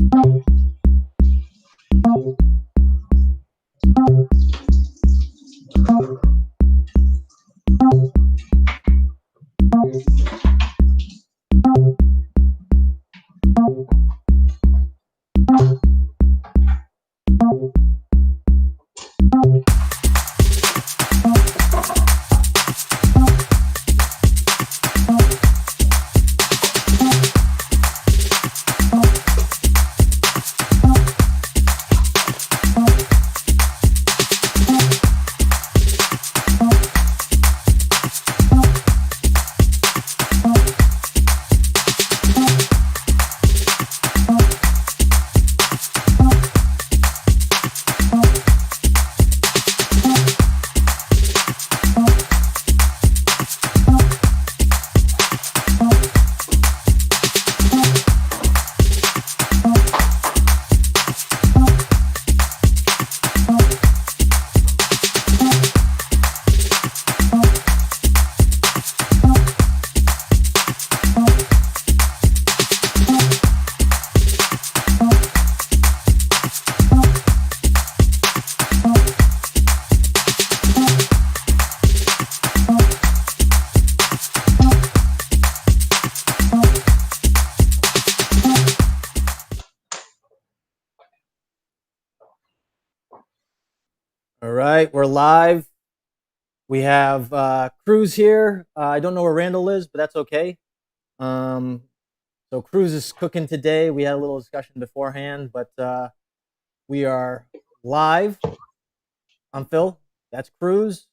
All right, we're live. We have Cruz here. I don't know where Randall is, but that's okay. So Cruz is cooking today. We had a little discussion beforehand, but we are live. I'm Phil. That's Cruz.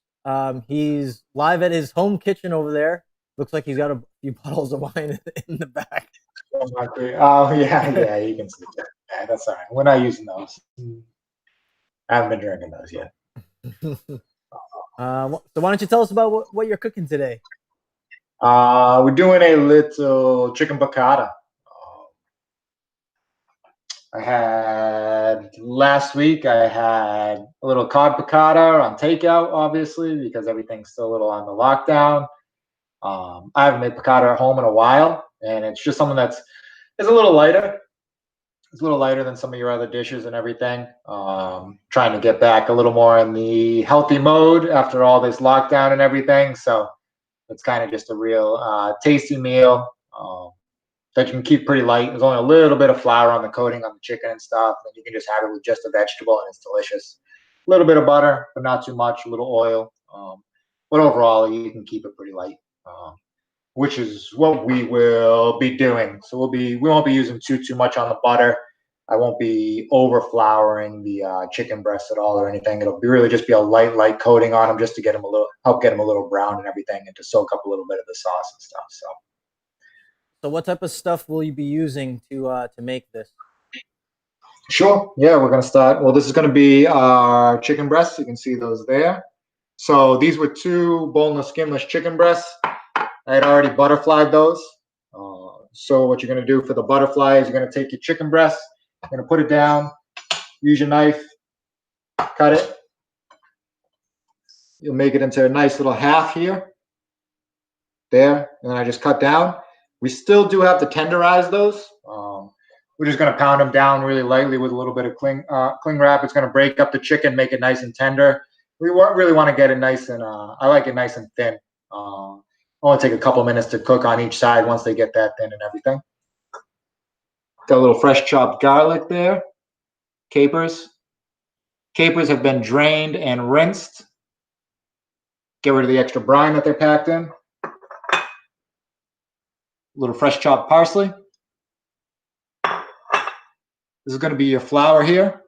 He's live at his home kitchen over there. Looks like he's got a few bottles of wine in the back. Oh, yeah, you can see that. Yeah, that's all right. We're not using those. I haven't been drinking those yet. So why don't you tell us about what you're cooking today? We're doing a little chicken picatta. Last week I had a little cod picatta on takeout, obviously, because everything's still a little on the lockdown. I haven't made picatta at home in a while, and it's just something it's a little lighter. It's a little lighter than some of your other dishes and everything. Trying to get back a little more in the healthy mode after all this lockdown and everything. So it's kind of just a real tasty meal that you can keep pretty light. There's only a little bit of flour on the coating on the chicken and stuff. And you can just have it with just a vegetable and it's delicious. A little bit of butter, but not too much, a little oil. But overall, you can keep it pretty light. Which is what we will be doing. So we won't be using too much on the butter. I won't be over flouring the chicken breasts at all or anything. It'll really just be a light coating on them just to help get them a little brown and everything, and to soak up a little bit of the sauce and stuff. So what type of stuff will you be using to make this? Sure. Yeah, we're gonna start. Well, this is gonna be our chicken breasts. You can see those there. So these were 2 boneless, skinless chicken breasts. I had already butterflied those. So what you're going to do for the butterfly is you're going to take your chicken breast, you're going to put it down, use your knife, cut it. You'll make it into a nice little half here. There, and then I just cut down. We still do have to tenderize those. We're just going to pound them down really lightly with a little bit of cling wrap. It's going to break up the chicken, make it nice and tender. We really want to get it nice and I like it nice and thin. Only take a couple minutes to cook on each side once they get that thin and everything. Got a little fresh chopped garlic there. Capers. Capers have been drained and rinsed. Get rid of the extra brine that they're packed in. A little fresh chopped parsley. This is going to be your flour here.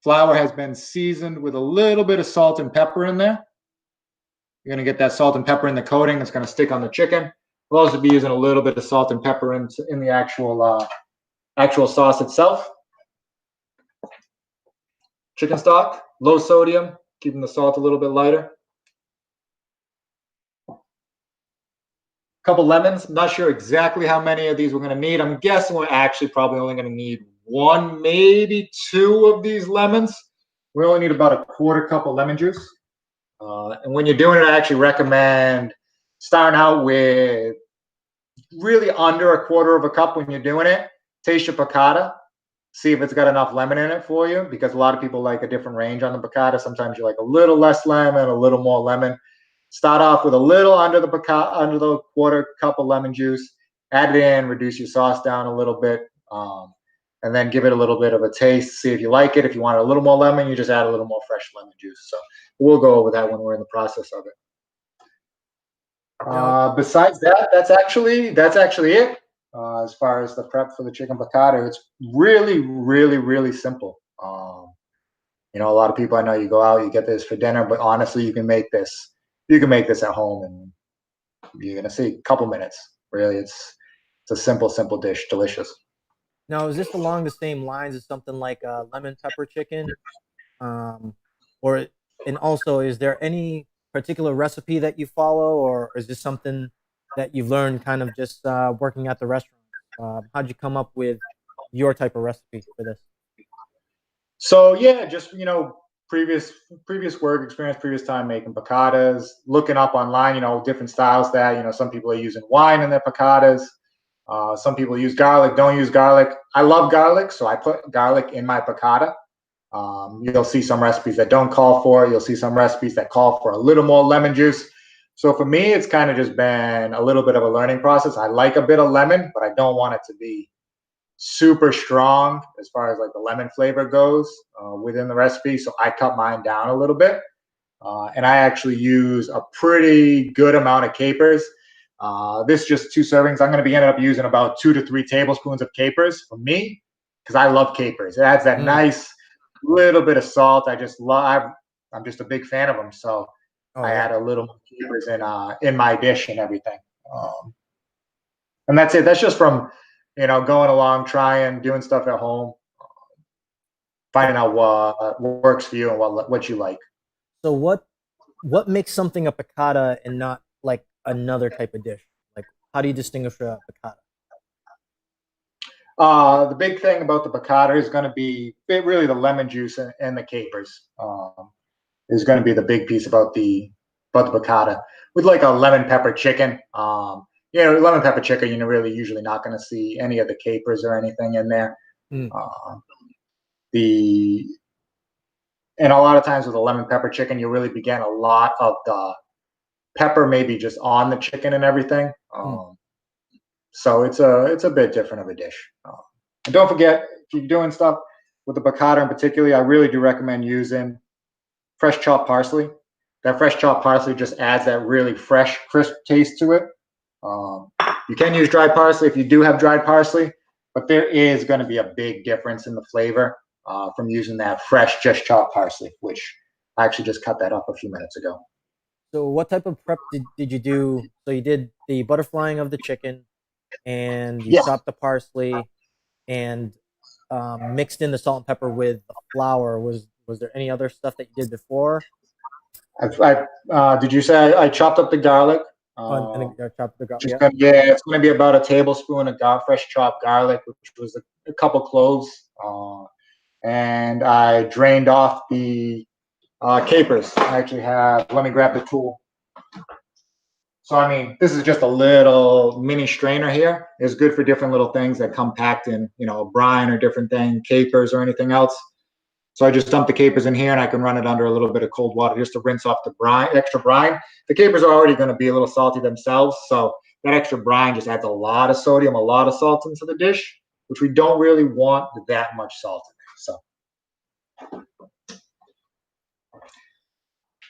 Flour has been seasoned with a little bit of salt and pepper in there. You're going to get that salt and pepper in the coating. It's going to stick on the chicken. We'll also be using a little bit of salt and pepper in the actual sauce itself. Chicken stock, low sodium, keeping the salt a little bit lighter. A couple lemons. I'm not sure exactly how many of these we're going to need. I'm guessing we're actually probably only going to need 1, maybe 2 of these lemons. We only need about a 1/4 cup of lemon juice. And when you're doing it, I actually recommend starting out with really under a 1/4 of a cup when you're doing it. Taste your picatta. see if it's got enough lemon in it for you, because a lot of people like a different range on the piccata. Sometimes you like a little less lemon, a little more lemon. Start off with a little under the piccata, under the quarter cup of lemon juice. Add it in, reduce your sauce down a little bit, and then give it a little bit of a taste. See if you like it. If you want a little more lemon, you just add a little more fresh lemon juice. So we'll go over that when we're in the process of it. Now, Besides that, that's actually it. As far as the prep for the chicken piccata, it's really, really, really simple. A lot of people, I know, you go out, you get this for dinner, but honestly, you can make this. You can make this at home, and you're gonna see a couple minutes. Really, it's a simple, simple dish, delicious. now, is this along the same lines as something like lemon pepper chicken? Um, or and also, is there any particular recipe that you follow, or is this something that you've learned kind of just working at the restaurant? How'd you come up with your type of recipe for this? So yeah, just previous work experience, previous time making piccatas, looking up online, different styles that some people are using wine in their piccatas. Some people use garlic, don't use garlic. I love garlic, so I put garlic in my piccata. You'll see some recipes that don't call for it. You'll see some recipes that call for a little more lemon juice. So for me, it's kind of just been a little bit of a learning process. I like a bit of lemon, but I don't want it to be super strong as far as like the lemon flavor goes within the recipe. So I cut mine down a little bit. And I actually use a pretty good amount of capers. This just 2 servings. I'm going to be ended up using about 2 to 3 tablespoons of capers for me, because I love capers. It adds that Mm. nice little bit of salt. I just love. I'm just a big fan of them, so Oh I yeah. add a little more capers in my dish and everything. Um, and that's it. That's just from going along, trying, doing stuff at home, So, finding out what works for you and what you like. so what makes something a piccata and not like another type of dish? Like, how do you distinguish a piccata? The big thing about the piccata is going to be really the lemon juice and the capers. Is going to be the big piece about the piccata. With like a lemon pepper chicken, lemon pepper chicken, you're really usually not going to see any of the capers or anything in there. Mm. Uh, the and a lot of times with a lemon pepper chicken, you really begin a lot of the pepper maybe just on the chicken and everything. Mm. So it's a bit different of a dish. And don't forget, if you're doing stuff with the piccata in particular, I really do recommend using fresh chopped parsley. That fresh chopped parsley just adds that really fresh, crisp taste to it. Um, you can use dried parsley if you do have dried parsley, but there is going to be a big difference in the flavor from using that fresh, just chopped parsley, which I actually just cut that up a few minutes ago. So what type of prep did you do? So you did the butterflying of the chicken, and you Yeah, chopped the parsley and mixed in the salt and pepper with the flour. Was there any other stuff that you did before? did you say I chopped up the garlic? And then chopped the Just yeah. gonna, yeah, it's going to be about a tablespoon of fresh chopped garlic, which was a couple cloves, and I drained off the capers. I actually have. Let me grab the tool. So I mean, this is just a little mini strainer here. It's good for different little things that come packed in, brine or different thing, capers or anything else. So I just dump the capers in here, and I can run it under a little bit of cold water just to rinse off the brine, extra brine. The capers are already going to be a little salty themselves, so that extra brine just adds a lot of sodium, a lot of salt into the dish, which we don't really want that much salt in there. So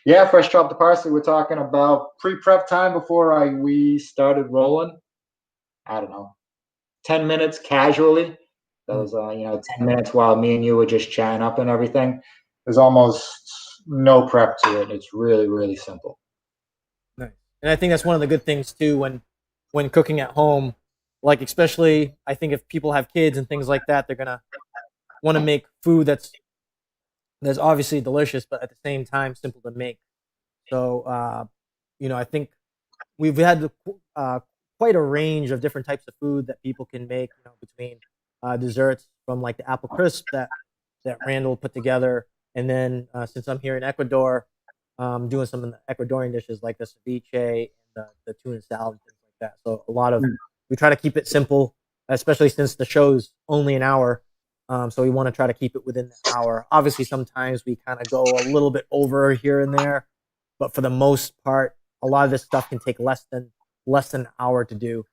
yeah, fresh chopped the parsley. We're talking about pre-prep time before we started rolling. I don't know, 10 minutes casually. Mm. Those 10 minutes while me and you were just chatting up and everything. There's almost no prep to it. It's really, really simple. Nice. And I think that's one of the good things too when cooking at home. Like, especially, I think if people have kids and things like that, they're gonna want to make food that's obviously delicious, but at the same time simple to make. So, I think we've had uh, quite a range of different types of food that people can make. Between desserts from like the apple crisp that Randall put together, and then since I'm here in Ecuador, doing some of the Ecuadorian dishes like the ceviche and the tuna salad and things like that. So a lot of we try to keep it simple, especially since the show's only an hour. So we want to try to keep it within the hour. Obviously, sometimes we kind of go a little bit over here and there, but for the most part, a lot of this stuff can take less than an hour to do.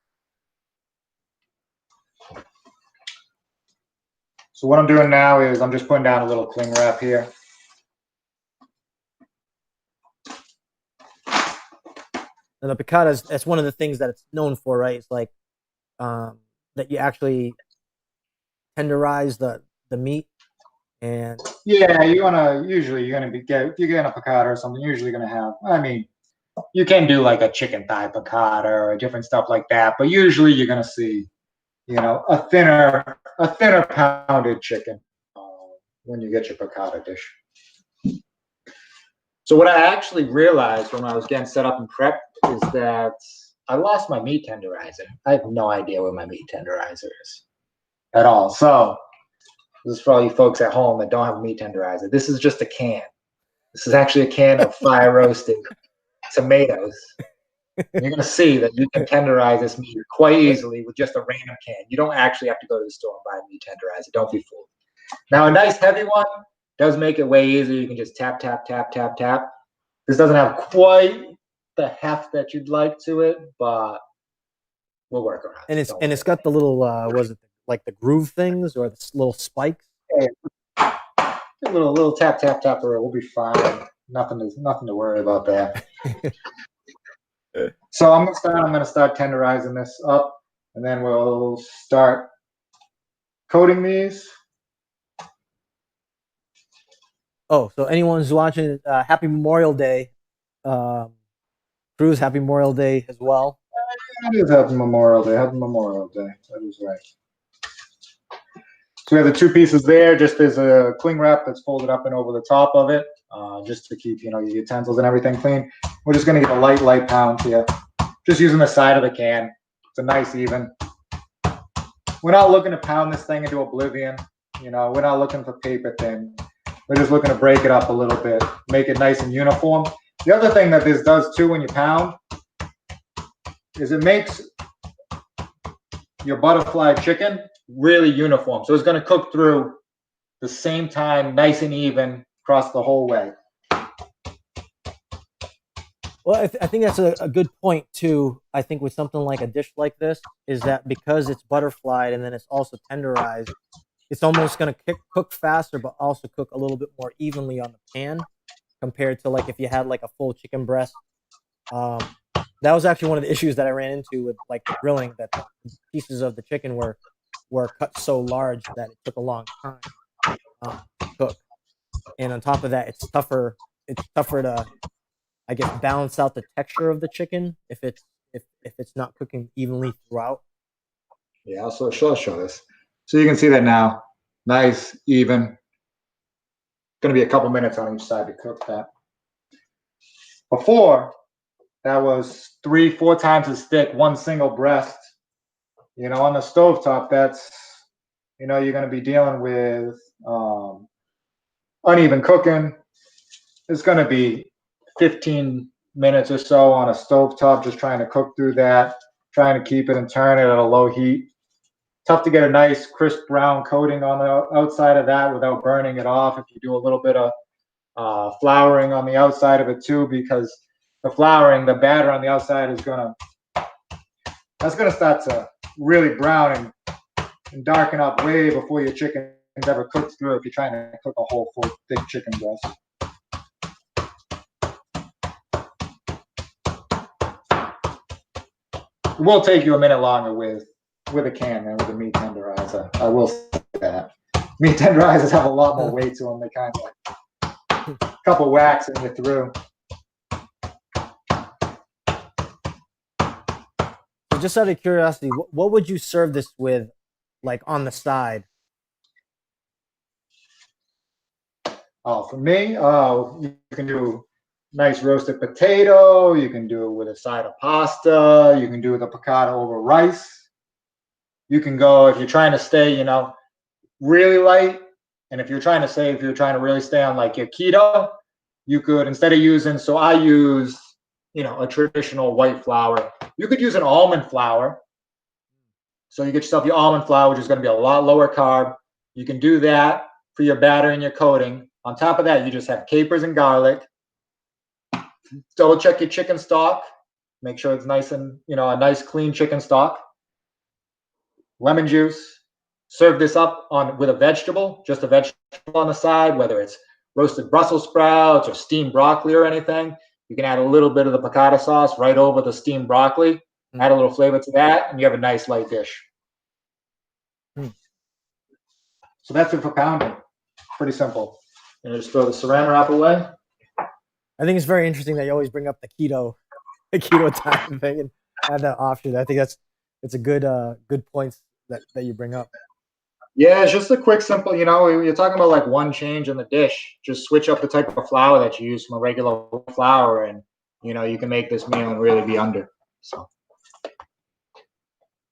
So what I'm doing now is I'm just putting down a little cling wrap here. And the picatta, that's one of the things that it's known for, right? It's like that you actually tenderize the meat. And yeah, usually you're gonna be if you're getting a picatta or something, you're usually gonna have, I mean, you can do like a chicken thigh picatta or different stuff like that, but usually you're gonna see, you know, a thinner pounded chicken when you get your picatta dish. So what I actually realized when I was getting set up and prepped is that I lost my meat tenderizer. I have no idea where my meat tenderizer is at all. So this is for all you folks at home that don't have a meat tenderizer. This is just a can. This is actually a can of fire roasted tomatoes. You're going to see that you can tenderize this meat quite easily with just a random can. You don't actually have to go to the store and buy a meat tenderizer. Don't be fooled. Now, a nice heavy one does make it way easier. You can just tap, tap, tap, tap, tap. This doesn't have quite the heft that you'd like to it, but we'll work around and it. it's got the little was it like the groove things or the little spikes? Hey, a little tap, tap, tap, or we'll be fine. Nothing to worry about there. So I'm gonna start tenderizing this up, and then we'll start coating these. Oh, so anyone who's watching, happy Memorial Day. Cruz, happy Memorial Day as well. It is happy Memorial Day. Happy Memorial Day. That is right. So we have the two pieces there. Just there's a cling wrap that's folded up and over the top of it, just to keep your utensils and everything clean. We're just gonna get a light pound here, just using the side of the can. It's a nice even. We're not looking to pound this thing into oblivion. We're not looking for paper thin. We're just looking to break it up a little bit, make it nice and uniform. The other thing that this does too when you pound is it makes your butterfly chicken really uniform. So it's going to cook through the same time, nice and even across the whole way. Well, I think that's a good point too. I think with something like a dish like this is that because it's butterflied and then it's also tenderized, it's almost going to cook faster, but also cook a little bit more evenly on the pan compared to like if you had like a full chicken breast. That was actually one of the issues that I ran into with like the grilling, that the pieces of the chicken were cut so large that it took a long time to cook. And on top of that, it's tougher to, I guess, balance out the texture of the chicken if it's not cooking evenly throughout. Yeah, I'll show this. So you can see that now, nice, even. Going to be a couple minutes on each side to cook that. Before, that was 3-4 times as thick, one single breast. On the stovetop, that's, you're going to be dealing with uneven cooking. It's going to be 15 minutes or so on a stovetop, just trying to cook through that, trying to keep it and turn it at a low heat. Tough to get a nice crisp brown coating on the outside of that without burning it off. If you do a little bit of flouring on the outside of it too, because the flouring, the batter on the outside is gonna start to really brown and darken up way before your chicken's ever cooked through if you're trying to cook a whole full thick chicken breast. It will take you a minute longer with a can than with a meat tenderizer. I will say that. Meat tenderizers have a lot more weight to them. They kind of a couple whacks and you're through. So just out of curiosity, what would you serve this with, like on the side? Oh, for me, you can do nice roasted potato. You can do it with a side of pasta. You can do the picatta over rice. You can go, if you're trying to stay, really light, and if you're trying to really stay on like your keto, you could, instead of using, so I use, a traditional white flour. You could use an almond flour. So you get yourself your almond flour, which is going to be a lot lower carb. You can do that for your batter and your coating. On top of that, you just have capers and garlic. Double check your chicken stock. Make sure it's nice and, a nice clean chicken stock. Lemon juice. Serve this up with a vegetable, just a vegetable on the side, whether it's roasted Brussels sprouts or steamed broccoli or anything. You can add a little bit of the piccata sauce right over the steamed broccoli. Add a little flavor to that, and you have a nice light dish. So that's it for pounding. Pretty simple. And just throw the saran wrap away. I think it's very interesting that you always bring up the keto time thing and add that option. I think it's a good points that you bring up. Yeah, it's just a quick, simple, you're talking about like one change in the dish. Just switch up the type of flour that you use from a regular flour, and, you can make this meal and really be under. So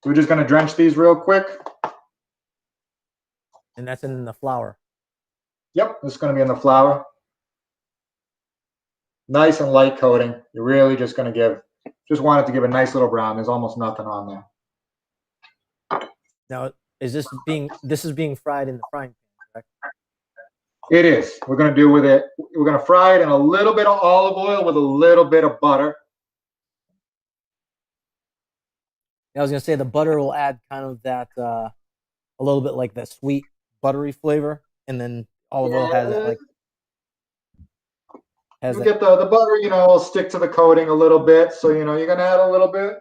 we're just going to drench these real quick. And that's in the flour. Yep, it's going to be in the flour. Nice and light coating. You're really just going to want it to give a nice little brown. There's almost nothing on there. Now, is this being fried in the frying pan, correct? It is. We're going to fry it in a little bit of olive oil with a little bit of butter. I was going to say the butter will add kind of that, a little bit like that sweet, buttery flavor, and then olive oil has that, like. You get the butter, will stick to the coating a little bit. So, you're going to add a little bit.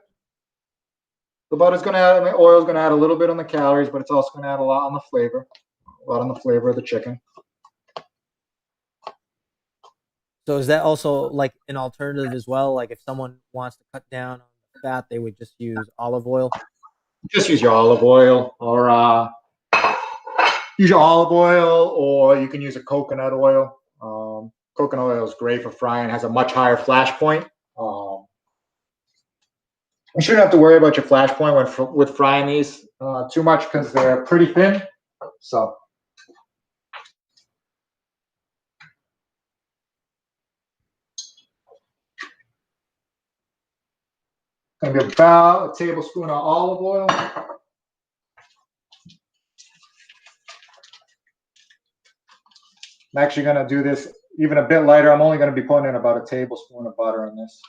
The butter's going to add, and the oil's going to add a little bit on the calories, but it's also going to add a lot on the flavor. A lot on the flavor of the chicken. So is that also like an alternative as well? Like if someone wants to cut down on the fat, they would just use olive oil? Just use your olive oil, or you can use a coconut oil. Coconut oil is great for frying. It has a much higher flash point. You shouldn't have to worry about your flash point with frying these too much because they're pretty thin. So going to be about a tablespoon of olive oil. I'm actually going to do this even a bit lighter. I'm only going to be putting in about a tablespoon of butter in this.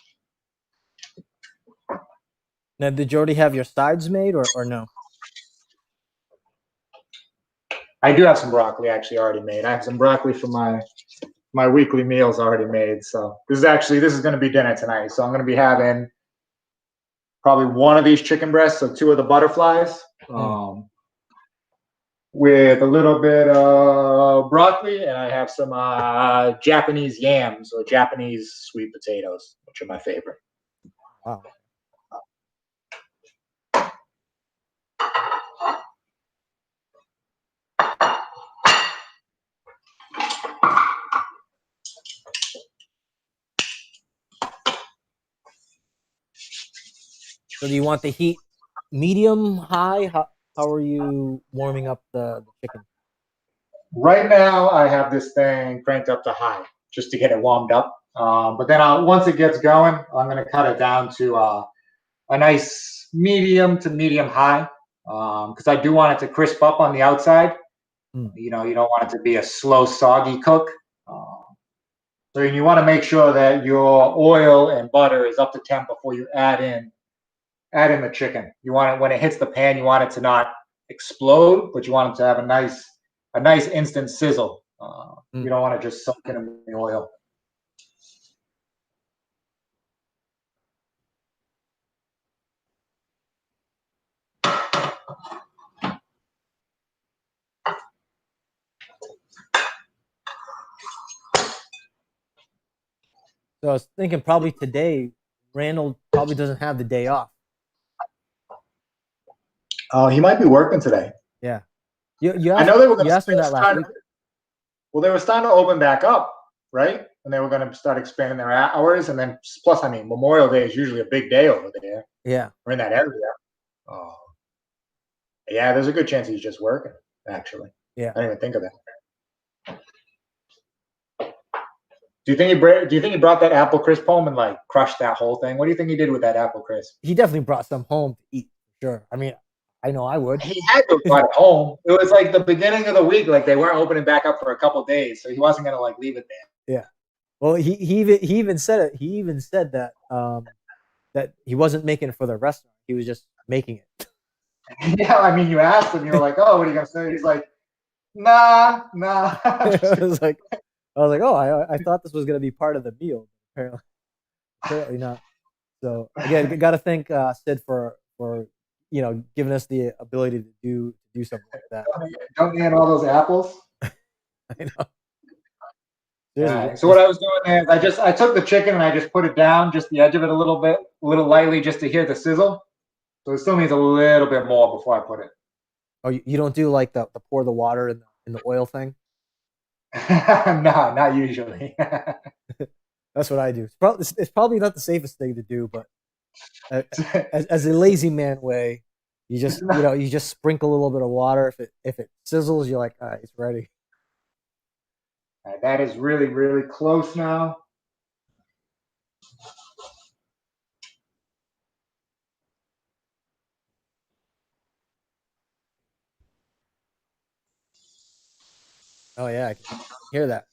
Now, did you already have your sides made or no? I do have some broccoli actually already made. I have some broccoli for my weekly meals already made. So this is going to be dinner tonight. So I'm going to be having probably one of these chicken breasts, so 2 of the butterflies, with a little bit of broccoli, and I have some Japanese yams or Japanese sweet potatoes, which are my favorite. Wow. So do you want the heat medium, high? How are you warming up the chicken? Right now, I have this thing cranked up to high just to get it warmed up. But then once it gets going, I'm going to cut it down to a nice medium to medium high, because I do want it to crisp up on the outside. You don't want it to be a slow, soggy cook. So you want to make sure that your oil and butter is up to temp before you add in the chicken. You want it, when it hits the pan, you want it to not explode, but you want it to have a nice instant sizzle. You don't want to just soak it in the oil. So I was thinking probably today, Randall probably doesn't have the day off. He might be working today. Yeah. You I know they were going to asked him that last week. Well, they were starting to open back up, right? And they were going to start expanding their hours. And then plus, Memorial Day is usually a big day over there. Yeah. Or in that area. Yeah, there's a good chance he's just working, actually. Yeah. I didn't even think of that. Do you think he brought that apple crisp home and like crushed that whole thing? What do you think he did with that apple crisp? He definitely brought some home to eat. Sure. I mean, I know I would. He had to have brought it home. It was like the beginning of the week, like they weren't opening back up for a couple days, so he wasn't gonna like leave it there. Yeah. Well, he even said it. He even said that that he wasn't making it for the restaurant. He was just making it. Yeah, I mean, you asked him, you were like, "Oh, what are you gonna say?" He's like, "Nah, nah." I was like, oh, I thought this was gonna be part of the meal. Apparently not. So again, got to thank Sid for giving us the ability to do something like that. Don't eat all those apples. I know. All Seriously, right. So what I was doing is I took the chicken and I just put it down, just the edge of it a little bit, a little lightly, just to hear the sizzle. So it still needs a little bit more before I put it. oh, you don't do like the pour the water in the oil thing? No, not usually. That's what I do. It's probably not the safest thing to do, but as a lazy man way, you just sprinkle a little bit of water. If it sizzles, you're like, all right, it's ready. All right, that is really, really close now. Oh yeah, I can hear that.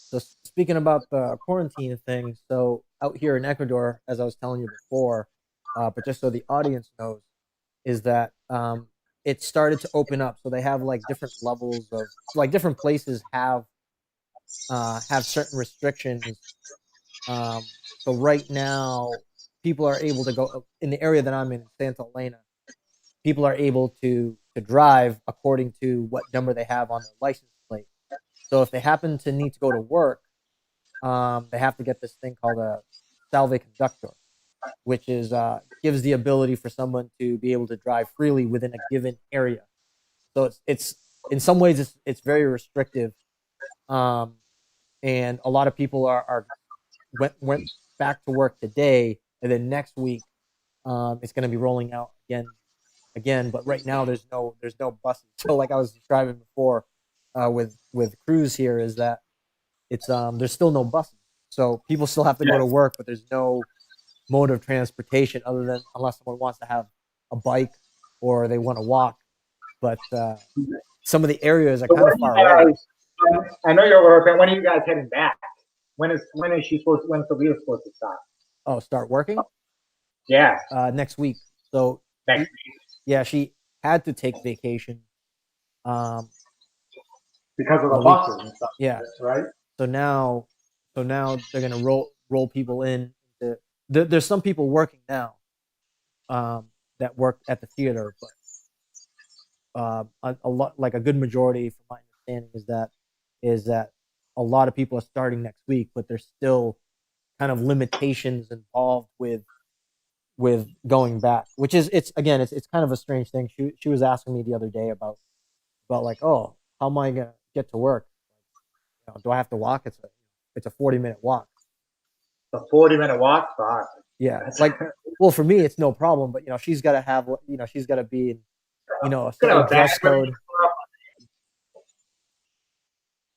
So speaking about the quarantine thing, so out here in Ecuador, as I was telling you before, but just so the audience knows, is that it started to open up. So they have like different levels of like different places have certain restrictions. Um, so right now, people are able to go in the area that I'm in, Santa Elena. People are able to drive according to what number they have on their license plate. So if they happen to need to go to work, they have to get this thing called a salve conductor, which is gives the ability for someone to be able to drive freely within a given area. So it's in some ways it's very restrictive, um, and a lot of people are went back to work today, and then next week it's going to be rolling out again. But right now there's no buses. So like I was describing before with Cruz here is that it's there's still no buses. So people still have to go to Yes. work, but there's no mode of transportation other than unless someone wants to have a bike or they want to walk. But some of the areas are So kind of when you far away. guys, I know you're working. When are you guys heading back? When is she supposed? When's the wheel supposed to start? Oh, start working Yeah, next week. So next yeah, she had to take vacation. Um, because of a the week. buses and stuff, Yeah. right? So now, they're gonna roll people in. There's some people working now that work at the theater, but a lot like a good majority, from my understanding, is that a lot of people are starting next week, but there's still kind of limitations involved with going back, which is it's kind of a strange thing. She was asking me the other day about like, oh, how am I gonna get to work? Do I have to walk? It's a 40-minute walk. A 40-minute walk. Fuck. Yeah, That's like, well, for me it's no problem, but she's got to have, she's got to be in, a gonna certain have a bad dress code.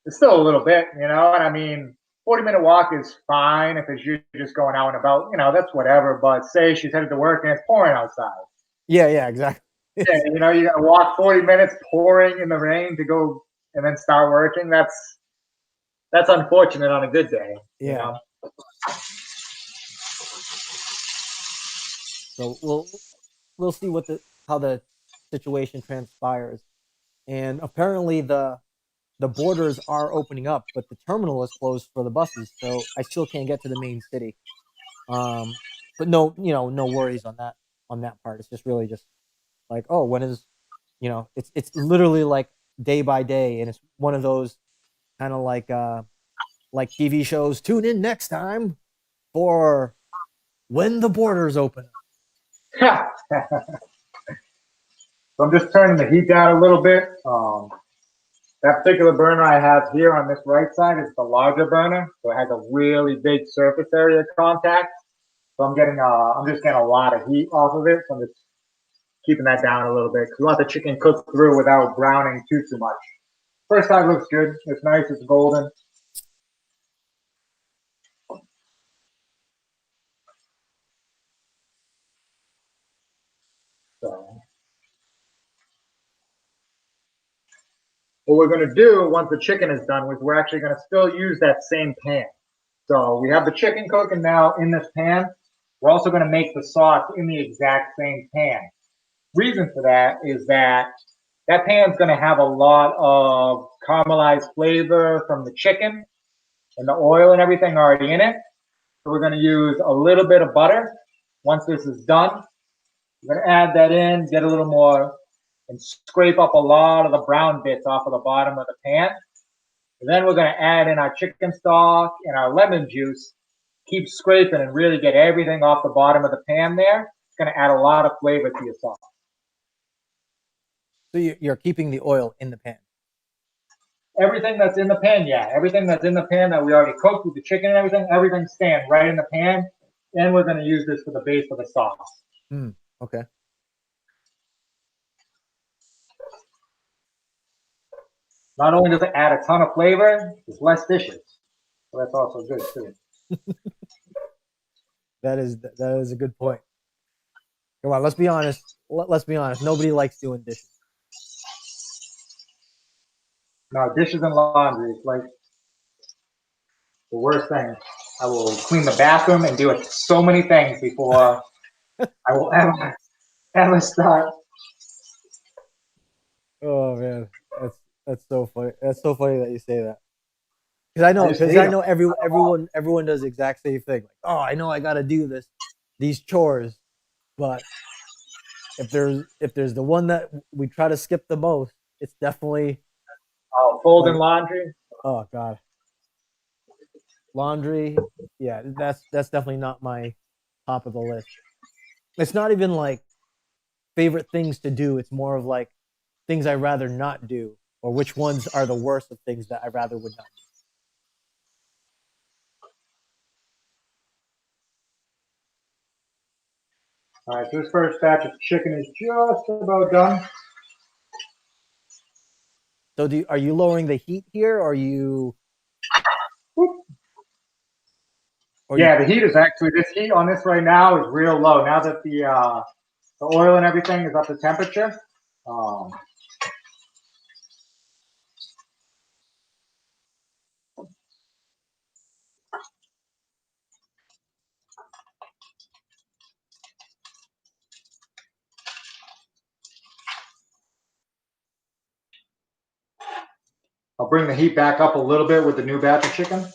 It's still a little bit, and I mean, 40-minute walk is fine if it's you just going out and about, that's whatever. But say she's headed to work and it's pouring outside. Yeah, exactly. Yeah, you got to walk 40 minutes pouring in the rain to go and then start working. That's unfortunate on a good day. Yeah. So we'll see how the situation transpires. And apparently the borders are opening up, but the terminal is closed for the buses, so I still can't get to the main city. Um, but no worries on that part. It's just really just like, oh, when is, it's literally like day by day, and it's one of those kind of like TV shows. Tune in next time for when the borders open. So I'm just turning the heat down a little bit. That particular burner I have here on this right side is the larger burner, so it has a really big surface area contact. So I'm just getting a lot of heat off of it. So I'm just keeping that down a little bit because we want the chicken cooked through without browning too much. First side looks good. It's nice. It's golden. So what we're going to do once the chicken is done is we're actually going to still use that same pan. So we have the chicken cooking now in this pan. We're also going to make the sauce in the exact same pan. Reason for that is that pan's going to have a lot of caramelized flavor from the chicken and the oil and everything already in it. So we're going to use a little bit of butter. Once this is done, we're going to add that in, get a little more, and scrape up a lot of the brown bits off of the bottom of the pan. And then we're going to add in our chicken stock and our lemon juice. Keep scraping and really get everything off the bottom of the pan there. It's going to add a lot of flavor to your sauce. So you're keeping the oil in the pan? Everything that's in the pan, yeah. Everything that's in the pan that we already cooked with the chicken and everything's staying right in the pan. And we're going to use this for the base of the sauce. Okay. Not only does it add a ton of flavor, it's less dishes. So that's also good too. That is a good point. Come on, let's be honest. Let's be honest. Nobody likes doing dishes. No, dishes and laundry is like the worst thing. I will clean the bathroom and do so many things before I will ever start. Oh man, that's so funny. That's so funny that you say that. Because I know everyone does the exact same thing. Like, oh, I know I got to do these chores, but if there's the one that we try to skip the most, it's definitely folding laundry. Oh God, laundry. Yeah, that's definitely not my top of the list. It's not even like favorite things to do. It's more of like things I'd rather not do, or which ones are the worst of things that I rather would not do. All right, this first batch of chicken is just about done. So are you lowering the heat here, or are you? Yeah, the heat is actually, this heat on this right now is real low. Now that the oil and everything is up to temperature. I'll bring the heat back up a little bit with the new batch of chicken.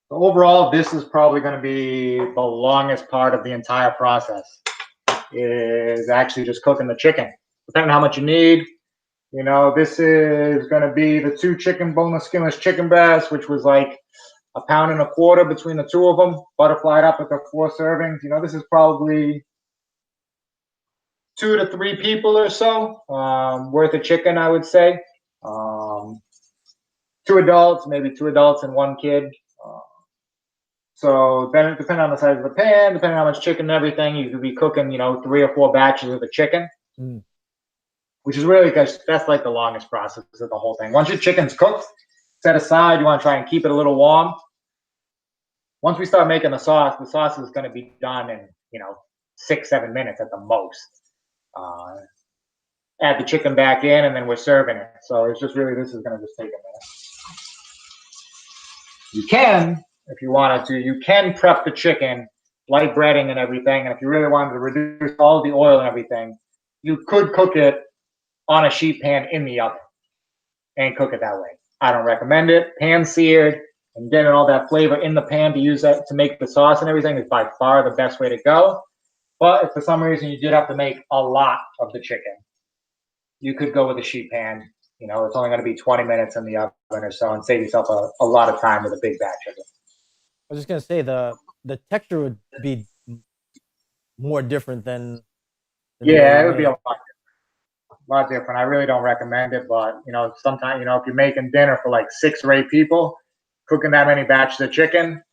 So overall, this is probably going to be the longest part of the entire process, is actually just cooking the chicken. Depending on how much you need, you know, this is going to be the 2 chicken boneless skinless chicken breasts, which was like 1.25 pounds between the 2 of them, butterflied up with the 4 servings. You know, this is probably 2 to 3 people or so worth of chicken, I would say. 2 adults, maybe 2 adults and 1 kid. So then, depending on the size of the pan, depending on how much chicken and everything, you could be cooking, 3 or 4 batches of the chicken, which is really, because that's like the longest process of the whole thing. Once your chicken's cooked, set aside. You want to try and keep it a little warm. Once we start making the sauce is going to be done in 6-7 minutes at the most. Add the chicken back in, and then we're serving it. So it's just really, this is going to just take a minute. You can, if you wanted to, you can prep the chicken, light breading and everything. And if you really wanted to reduce all the oil and everything, you could cook it on a sheet pan in the oven and cook it that way. I don't recommend it. Pan seared and getting all that flavor in the pan to use that to make the sauce and everything is by far the best way to go. But if for some reason you did have to make a lot of the chicken, you could go with a sheet pan. It's only going to be 20 minutes in the oven or so, and save yourself a lot of time with a big batch of it. I was just gonna say the texture would be more different than yeah, it would be a lot different. I really don't recommend it, but sometimes if you're making dinner for like 6 or 8 people, cooking that many batches of chicken,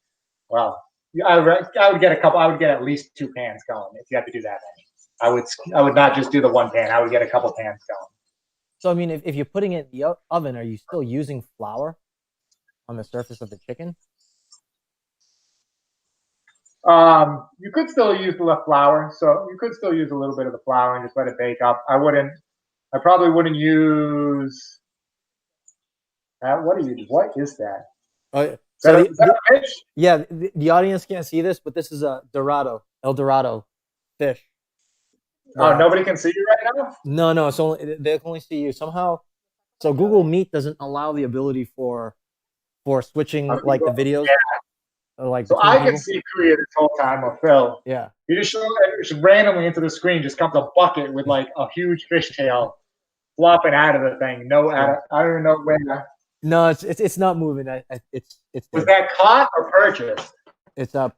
well, I would get at least 2 pans going if you have to do that many. I would not just do the 1 pan. I would get a couple pans going. So I mean, if you're putting it in the oven, are you still using flour? on the surface of the chicken? You could still use the flour, so you could still use a little bit of the flour and just let it bake up. I probably wouldn't use that. What is that? Oh, so Is that a fish? yeah, the audience can't see this, but this is a El Dorado fish. Oh, nobody can see you right now? No, it's only they can only see you somehow. So Google Meet doesn't allow the ability for switching like the videos, like So between I can people. see Korea this whole time with Phil. Yeah. You just randomly into the screen just comes a bucket with like a huge fish tail flopping out of the thing. I don't even know where. No, it's not moving. It's Was dead. that caught or purchased? It's up.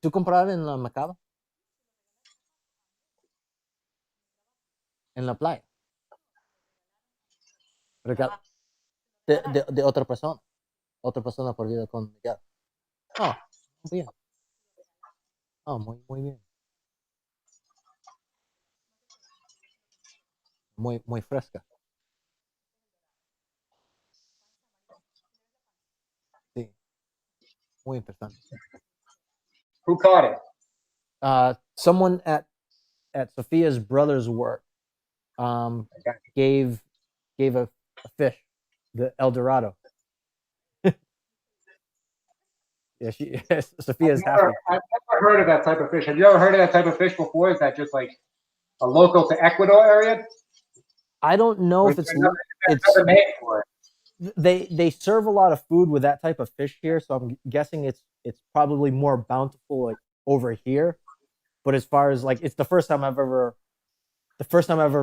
¿Tú comprar en la mercado? En la playa. De otra persona. Otra persona por vida con Miguel. Oh, bien. Oh, muy bien. Muy fresca. Sí, muy interesante. Who caught it? Someone at Sophia's brother's work gave a fish, the El Dorado. Yeah, Sophia's happy. I've never heard of that type of fish. Have you ever heard of that type of fish before? Is that just like a local to Ecuador area? I don't know if it's another name for it. They serve a lot of food with that type of fish here, so I'm guessing it's probably more bountiful like over here. But as far as like, it's the first time I've ever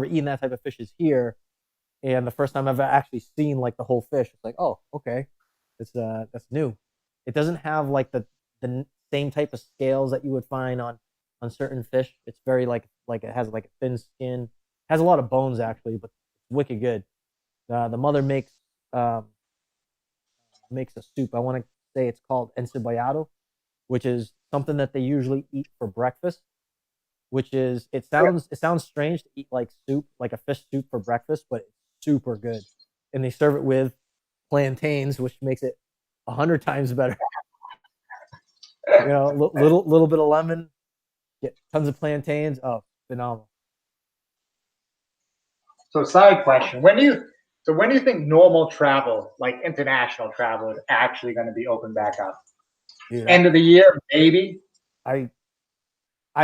eaten that type of fish is here, and the first time I've actually seen like the whole fish. It's like, oh, okay, that's new. It doesn't have like the same type of scales that you would find on certain fish. It's very like it has like a thin skin, it has a lot of bones actually, but it's wicked good. The mother makes a soup. I want to say it's called encebollado, which is something that they usually eat for breakfast. Which is it sounds strange to eat like soup, like a fish soup for breakfast, but it's super good. And they serve it with plantains, which makes it 100 times better. You know, little bit of lemon, get tons of plantains. Oh, phenomenal. So side question: when do you think normal travel, like international travel, is actually going to be open back up? Dude, End of the year, maybe. I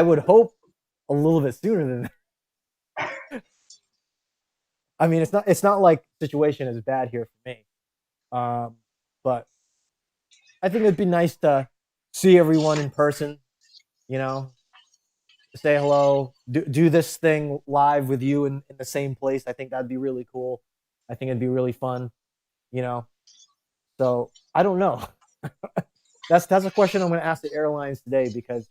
would hope a little bit sooner than that. I mean, it's not like the situation is bad here for me, but I think it'd be nice to see everyone in person. You know, say hello, do this thing live with you in the same place. I think that'd be really cool. I think it'd be really fun. You know, so I don't know. That's a question I'm going to ask the airlines today because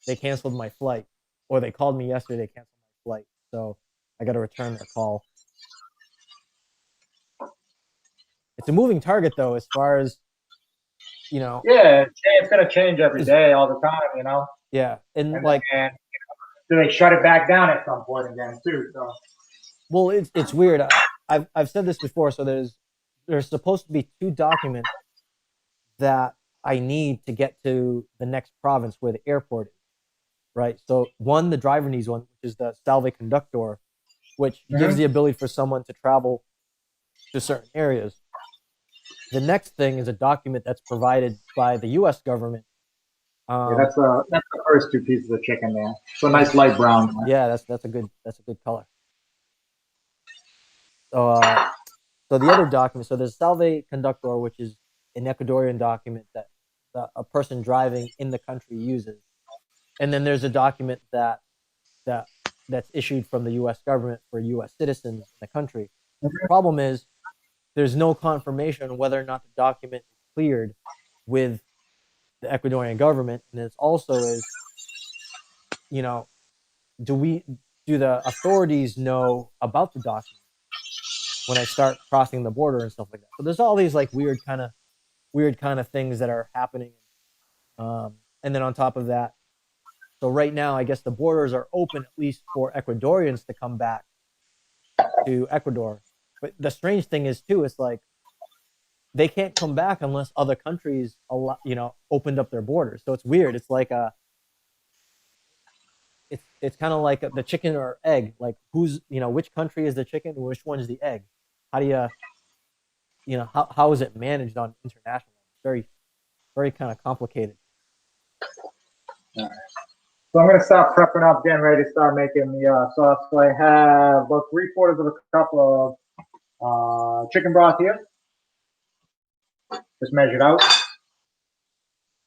they canceled my flight, or they called me yesterday. They canceled my flight, so I got to return their call. It's a moving target, though, as far as you know. Yeah, it's going to change every day, all the time, you know. Yeah, and do they shut it back down at some point again too? So. Well, it's weird. I've said this before. So there's supposed to be 2 documents that I need to get to the next province where the airport is. Right. So one, the driver needs one, which is the Salve Conductor, which gives the ability for someone to travel to certain areas. The next thing is a document that's provided by the U.S. government. Yeah, that's the first 2 pieces of chicken there. So nice light brown. Yeah, that's a good color. So the other document, so there's Salve Conductor, which is an Ecuadorian document that a person driving in the country uses, and then there's a document that's issued from the U.S. government for U.S. citizens in the country. The problem is there's no confirmation on whether or not the document is cleared with the Ecuadorian government, and it also is, you know, do the authorities know about the document when I start crossing the border and stuff like that? So there's all these like weird kind of things that are happening, and then on top of that, so right now I guess the borders are open at least for Ecuadorians to come back to Ecuador. But the strange thing is too, it's like they can't come back unless other countries opened up their borders. So it's weird. It's like it's kind of like the chicken or egg. Like who's which country is the chicken, which one's the egg? How do how is it managed on international? It's very very kind of complicated. All right. So I'm going to start prepping up, getting ready to start making the sauce. So I have about 3/4 of a cup of chicken broth here. Just measured out.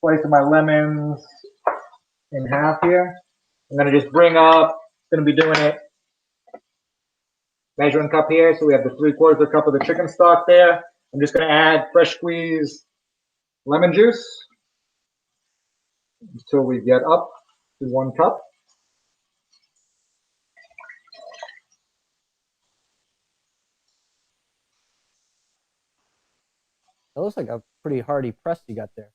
Slicing my lemons in half here. I'm going to just bring up, going to be doing it measuring cup here. So we have the 3/4 of a cup of the chicken stock there. I'm just going to add fresh squeezed lemon juice until we get up to 1 cup. It looks like a pretty hearty press you got there.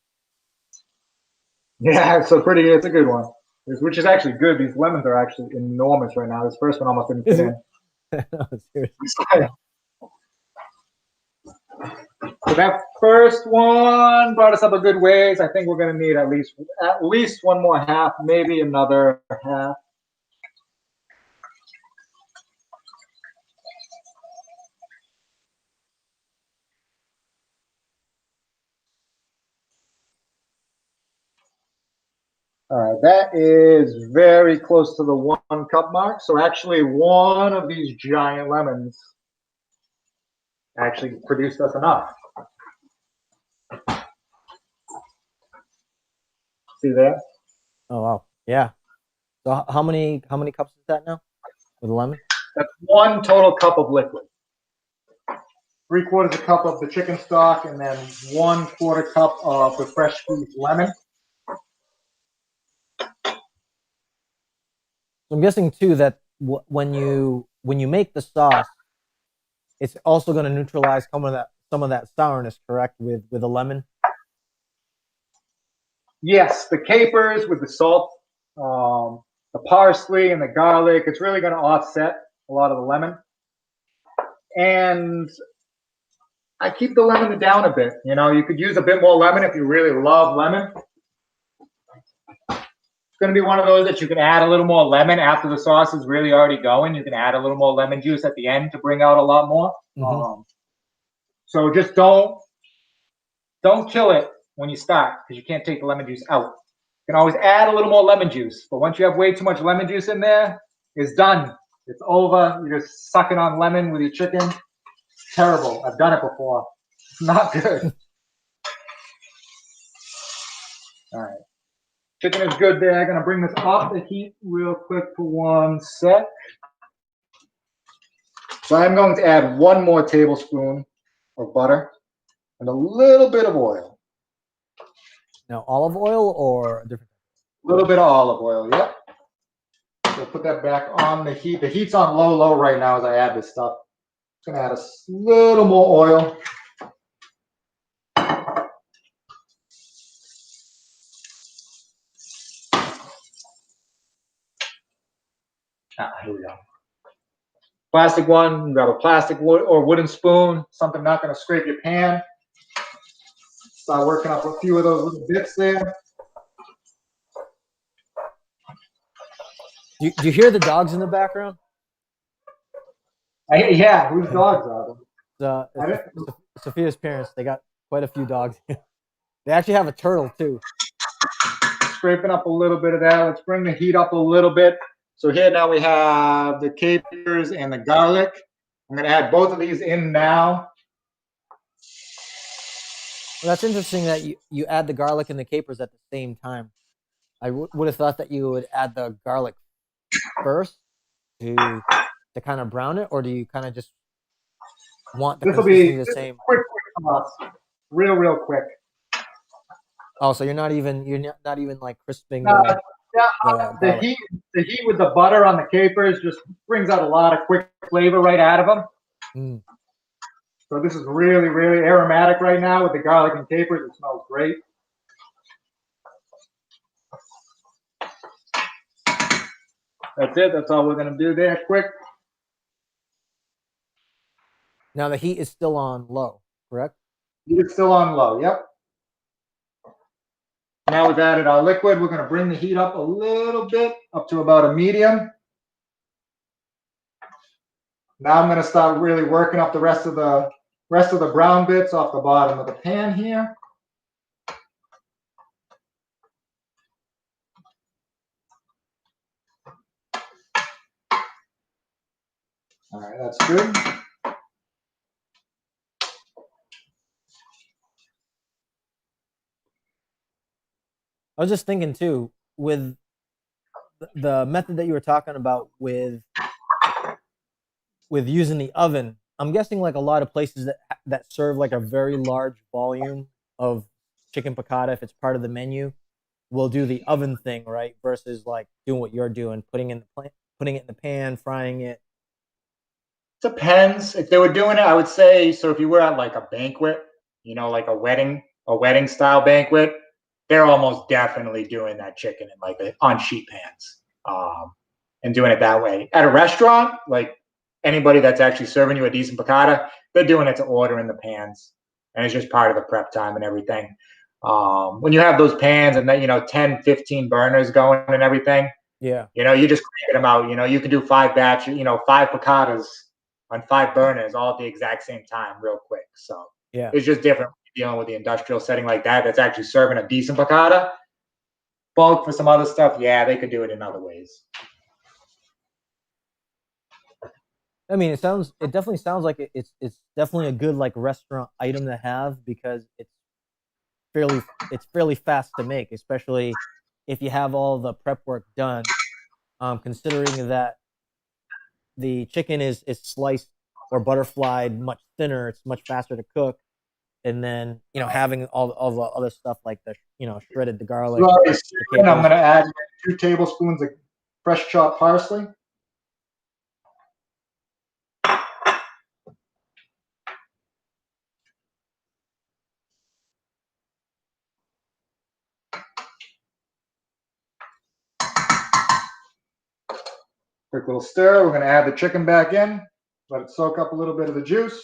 Yeah, so it's a good one. Which is actually good. These lemons are actually enormous right now. This first one almost didn't fit in. No, seriously. So that first one brought us up a good ways. I think we're going to need at least one more half, maybe another half. All right, that is very close to the 1 cup mark. So actually, one of these giant lemons actually produced us enough. See there? Oh wow, yeah. So how many cups is that now with a lemon? That's 1 total cup of liquid. 3/4 cup of the chicken stock, and then 1/4 cup of the fresh squeezed lemon. So I'm guessing too that when you make the sauce, it's also going to neutralize some of that sourness, correct? With a lemon. Yes, the capers with the salt, the parsley and the garlic. It's really going to offset a lot of the lemon. And I keep the lemon down a bit. You could use a bit more lemon if you really love lemon. It's going to be one of those that you can add a little more lemon after the sauce is really already going. You can add a little more lemon juice at the end to bring out a lot more. Mm-hmm. So just don't kill it when you start, because you can't take the lemon juice out. You can always add a little more lemon juice, but once you have way too much lemon juice in there, it's done. It's over. You're just sucking on lemon with your chicken. It's terrible. I've done it before. It's not good. All right. Chicken is good there. I'm going to bring this off the heat real quick for 1 sec. So I'm going to add 1 more tablespoon of butter and a little bit of oil. Now, olive oil or a different? A little bit of olive oil, yep. So put that back on the heat. The heat's on low right now as I add this stuff. Just gonna add a little more oil. Here we go. Plastic one, grab a plastic wood or wooden spoon, something not gonna scrape your pan. Start working up a few of those little bits there. Do you hear the dogs in the background? Yeah, whose dogs are Sophia's parents. They got quite a few dogs. They actually have a turtle too. Scraping up a little bit of that. Let's bring the heat up a little bit. So here now we have the capers and the garlic. I'm going to add both of these in now. Well, that's interesting that you add the garlic and the capers at the same time. I would have thought that you would add the garlic first to kind of brown it, or do you kind of just want the consistency the same? Quick sauce, real quick. Oh, so you're not even like crisping the heat with the butter on the capers just brings out a lot of quick flavor right out of them. Mm. So this is really aromatic right now with the garlic and capers. It smells great. That's it. That's all we're gonna do there. Quick. Now the heat is still on low, correct? Heat is still on low. Yep. Now we've added our liquid. We're going to bring the heat up a little bit, up to about a medium. Now I'm going to start really working up the rest of the brown bits off the bottom of the pan here. All right, that's good. I was just thinking too, with the method that you were talking about with using the oven. I'm guessing like a lot of places that serve like a very large volume of chicken piccata, if it's part of the menu, will do the oven thing, right? Versus like doing what you're doing, putting it in the pan, frying it. Depends. If they were doing it, I would say so. If you were at like a banquet, like a wedding style banquet, they're almost definitely doing that chicken in like on sheet pans, and doing it that way. At a restaurant, like anybody that's actually serving you a decent piccata, they're doing it to order in the pans, and it's just part of the prep time and everything. When you have those pans and then 10, 15 burners going and everything, Yeah. you just crank them out. You can do 5 batches, 5 picattas on 5 burners all at the exact same time, real quick. So Yeah. it's just different dealing with the industrial setting like that. That's actually serving a decent piccata. Bulk for some other stuff, yeah, they could do it in other ways. I mean, it definitely sounds like it's definitely a good like restaurant item to have because it's fairly fast to make, especially if you have all the prep work done. Considering that the chicken is sliced or butterflied much thinner, it's much faster to cook. And then having all the other stuff like the shredded the garlic, the I'm capers. going to add 2 tablespoons of fresh chopped parsley. Quick little stir. We're going to add the chicken back in. Let it soak up a little bit of the juice.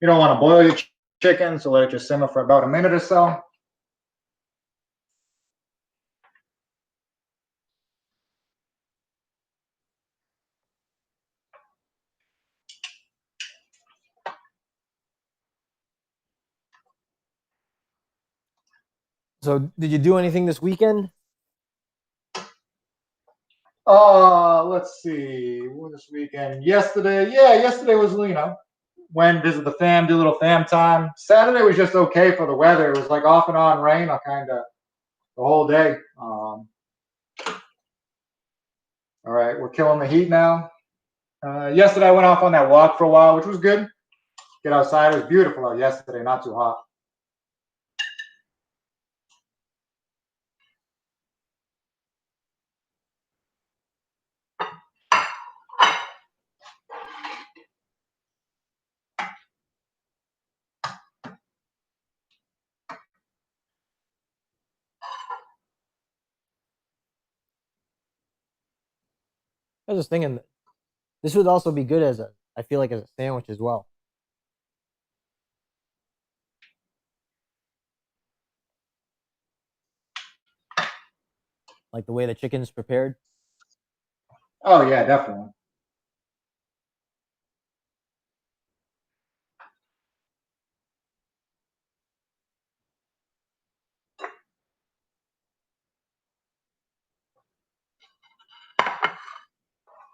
You don't want to boil your chicken, so let it just simmer for about a minute or so. So, did you do anything this weekend? Let's see. This weekend. Yesterday was, went visit the fam, do a little fam time. Saturday was just okay for the weather. It was like off and on rain, kind of the whole day. All right, we're killing the heat now. Yesterday I went off on that walk for a while, which was good. Get outside. It was beautiful out yesterday, not too hot. I was just thinking that this would also be good I feel like as a sandwich as well. Like the way the chicken's prepared. Oh yeah, definitely.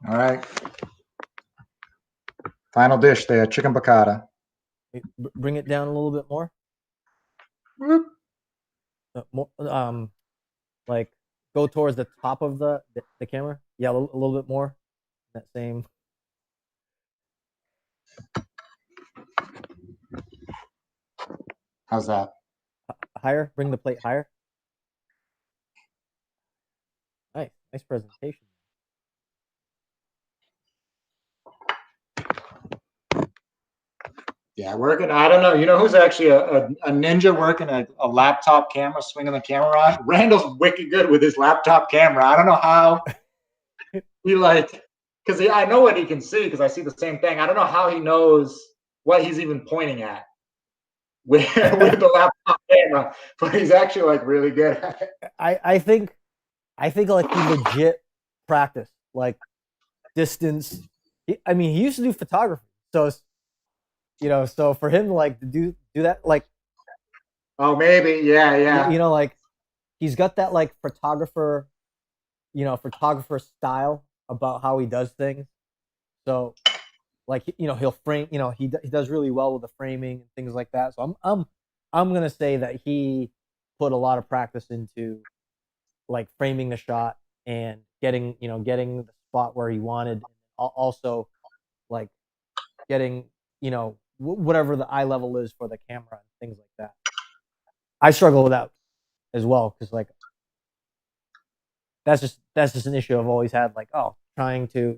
All right. Final dish there, chicken piccata. Bring it down a little bit more. Whoop. More, like go towards the top of the camera. Yeah, a little bit more. That same. How's that? Higher. Bring the plate higher. Nice presentation. Yeah, working. I don't know. You know who's actually a ninja working a laptop camera, swinging the camera on? Randall's wicked good with his laptop camera. I don't know how he like, because I know what he can see because I see the same thing. I don't know how he knows what he's even pointing at with the laptop camera, but he's actually like really good at it. I think like he legit practice like distance. I mean, he used to do photography, so so for him like to do that, like, oh, maybe, yeah. like he's got that like photographer style about how he does things. So like he'll frame. He does really well with the framing and things like that. So I'm gonna say that he put a lot of practice into like framing the shot and getting the spot where he wanted. Also, like getting whatever the eye level is for the camera and things like that. I struggle with that as well because like that's just an issue I've always had. Like, trying to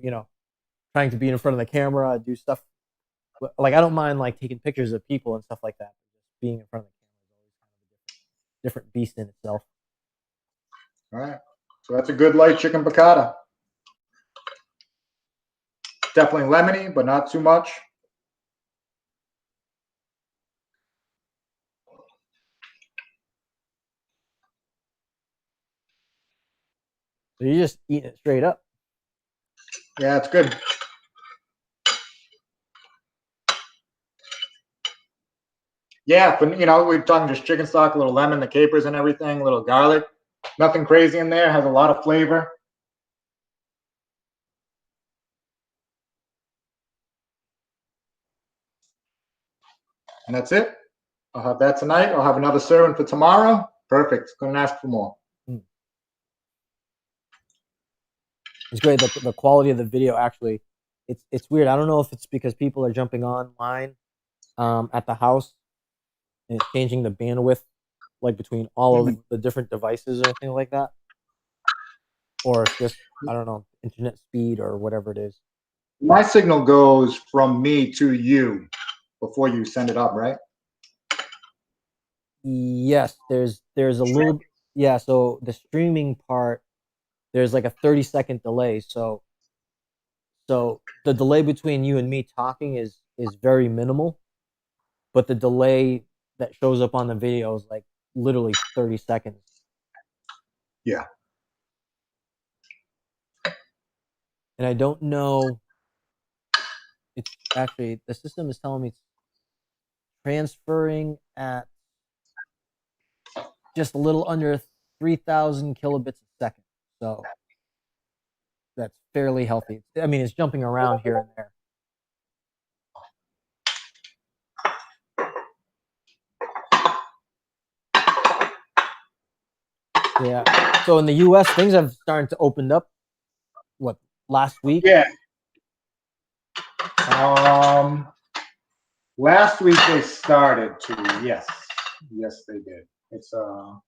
be in front of the camera, do stuff. Like I don't mind like taking pictures of people and stuff like that. Just being in front of the camera is always kind of a different beast in itself. All right. So that's a good light chicken piccata. Definitely lemony, but not too much. So you're just eating it straight up. Yeah, it's good. Yeah, but we're talking just chicken stock, a little lemon, the capers and everything, a little garlic. Nothing crazy in there. Has a lot of flavor. And that's it. I'll have that tonight. I'll have another serving for tomorrow. Perfect. Couldn't ask for more. It's great. The quality of the video actually, it's weird. I don't know if it's because people are jumping online at the house and it's changing the bandwidth like between all of the different devices or anything like that, or it's just, I don't know, internet speed or whatever it is. My signal goes from me to you before you send it up, right? Yes, there's a little, yeah. So the streaming part, there's like a 30-second delay. So the delay between you and me talking is very minimal, but the delay that shows up on the video is like literally 30 seconds. Yeah. And I don't know. It's actually, the system is telling me it's transferring at just a little under 3,000 kilobits a second. So that's fairly healthy. I mean, it's jumping around here and there. Yeah. So in the U.S., things have started to open up. What, last week? Yeah. Last week they started to. Yes, they did. It's still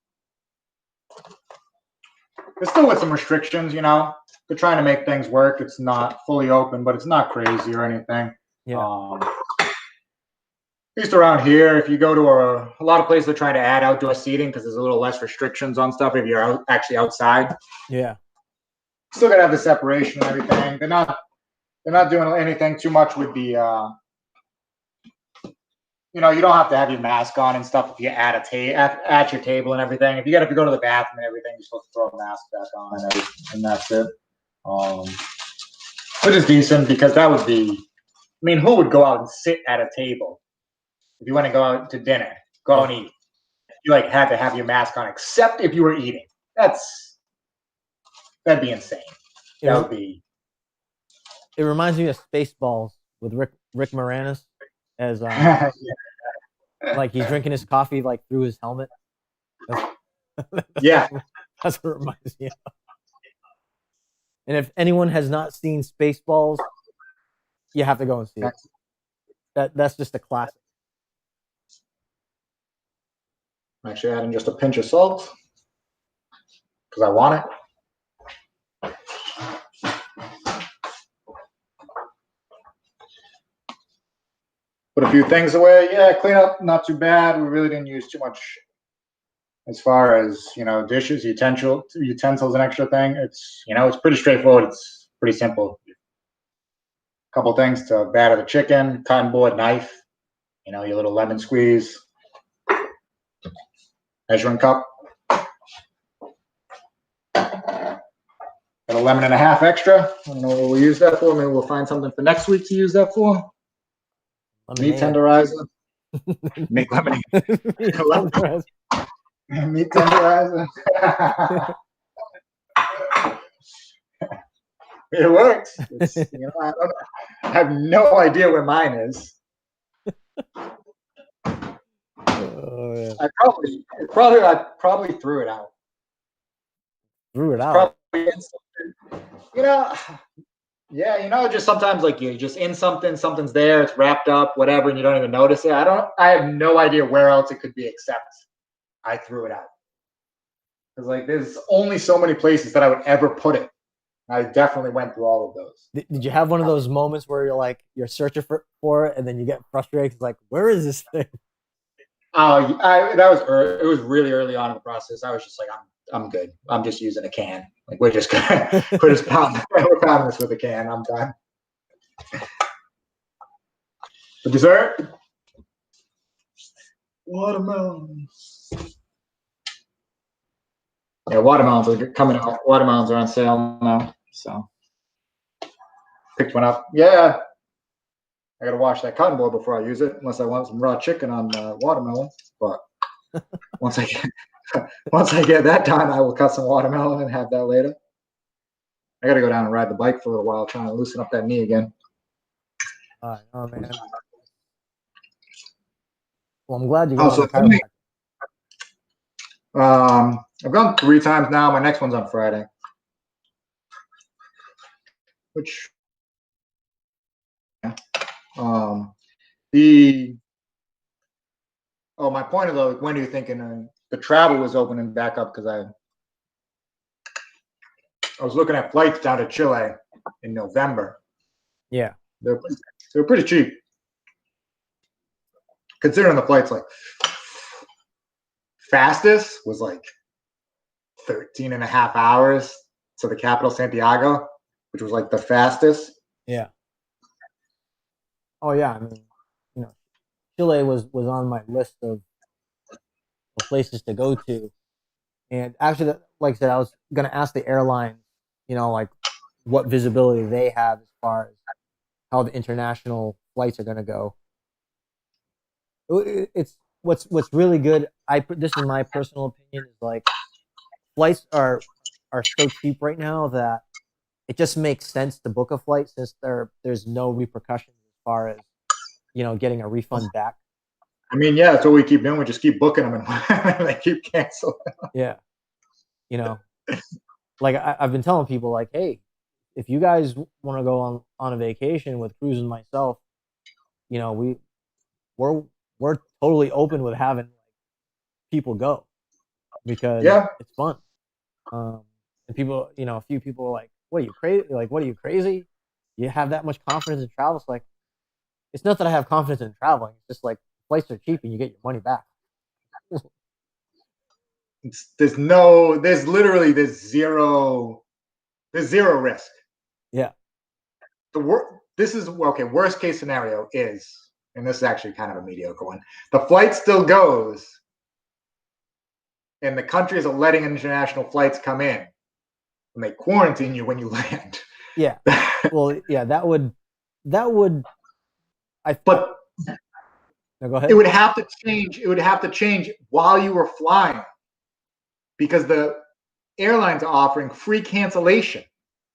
with some restrictions. They're trying to make things work. It's not fully open, but it's not crazy or anything. Yeah. At least around here, if you go to a lot of places, they're trying to add outdoor seating because there's a little less restrictions on stuff if you're actually outside. Yeah. Still gotta have the separation and everything. They're not doing anything too much with the. You don't have to have your mask on and stuff if you at your table and everything. If you go to the bathroom and everything, you're supposed to throw a mask back on and that's it. Which is decent because that would be. I mean, who would go out and sit at a table if you want to go out to dinner, go out and eat? You had to have your mask on, except if you were eating. That'd be insane. That would be. It reminds me of Spaceballs with Rick Moranis as like he's drinking his coffee like through his helmet. Yeah. That's what it reminds me of. And if anyone has not seen Spaceballs, you have to go and see it. That's just a classic. I'm actually adding just a pinch of salt because I want it. Put a few things away. Yeah, clean up, not too bad. We really didn't use too much as far as, dishes, utensils, and extra thing. It's, it's pretty straightforward. It's pretty simple. A couple things to batter the chicken, cotton board, knife, your little lemon squeeze, measuring cup. Got a lemon and a half extra. I don't know what we'll use that for. Maybe we'll find something for next week to use that for. Meat tenderizer. Make lemonade. Meat tenderizer. It works. I have no idea where mine is. Oh, yeah. I probably threw it out. Threw it out. Just sometimes like you're just in something's there, it's wrapped up, whatever, and you don't even notice it. I have no idea where else it could be except I threw it out. Because like there's only so many places that I would ever put it. I definitely went through all of those. Did you have one of those moments where you're searching for it and then you get frustrated? It's like, where is this thing? It was really early on in the process. I was just like, I'm good. I'm just using a can. Like we're just gonna we're pounding this with a can. I'm done. For dessert, watermelons. Yeah, watermelons are coming out. Watermelons are on sale now, so picked one up. Yeah, I gotta wash that cotton board before I use it, unless I want some raw chicken on watermelon. But once I get that done, I will cut some watermelon and have that later. I gotta go down and ride the bike for a little while, trying to loosen up that knee again. Oh man. Well, I'm glad you got on the chiropractor. I've gone 3 times now. My next one's on Friday. Which, yeah. My point is though, when are you thinking the travel was opening back up? Because I was looking at flights down to Chile in November. Yeah, they're pretty cheap, considering the flights like fastest was like 13 and a half hours to the capital, Santiago, which was like the fastest. Yeah. Oh yeah, I mean, Chile was on my list of places to go to, and actually, like I said, I was going to ask the airline, like what visibility they have as far as how the international flights are going to go. It's what's really good. This is my personal opinion, is like flights are so cheap right now that it just makes sense to book a flight since there's no repercussions as far as getting a refund back. I mean, yeah, that's what we keep doing. We just keep booking them and they keep canceling. Yeah, like I've been telling people, like, hey, if you guys want to go on a vacation with Cruz and myself, we're totally open with having people go because it's fun. And people, a few people are like, "What are you crazy? Like, what are you crazy? You have that much confidence in travel?" It's like, it's not that I have confidence in traveling. It's just like flights are cheap and you get your money back. There's zero risk. Yeah. Worst case scenario is, and this is actually kind of a mediocre one, the flight still goes and the countries are letting international flights come in and they quarantine you when you land. Yeah. Well, yeah, that would no, go ahead. It would have to change while you were flying, because the airlines are offering free cancellation.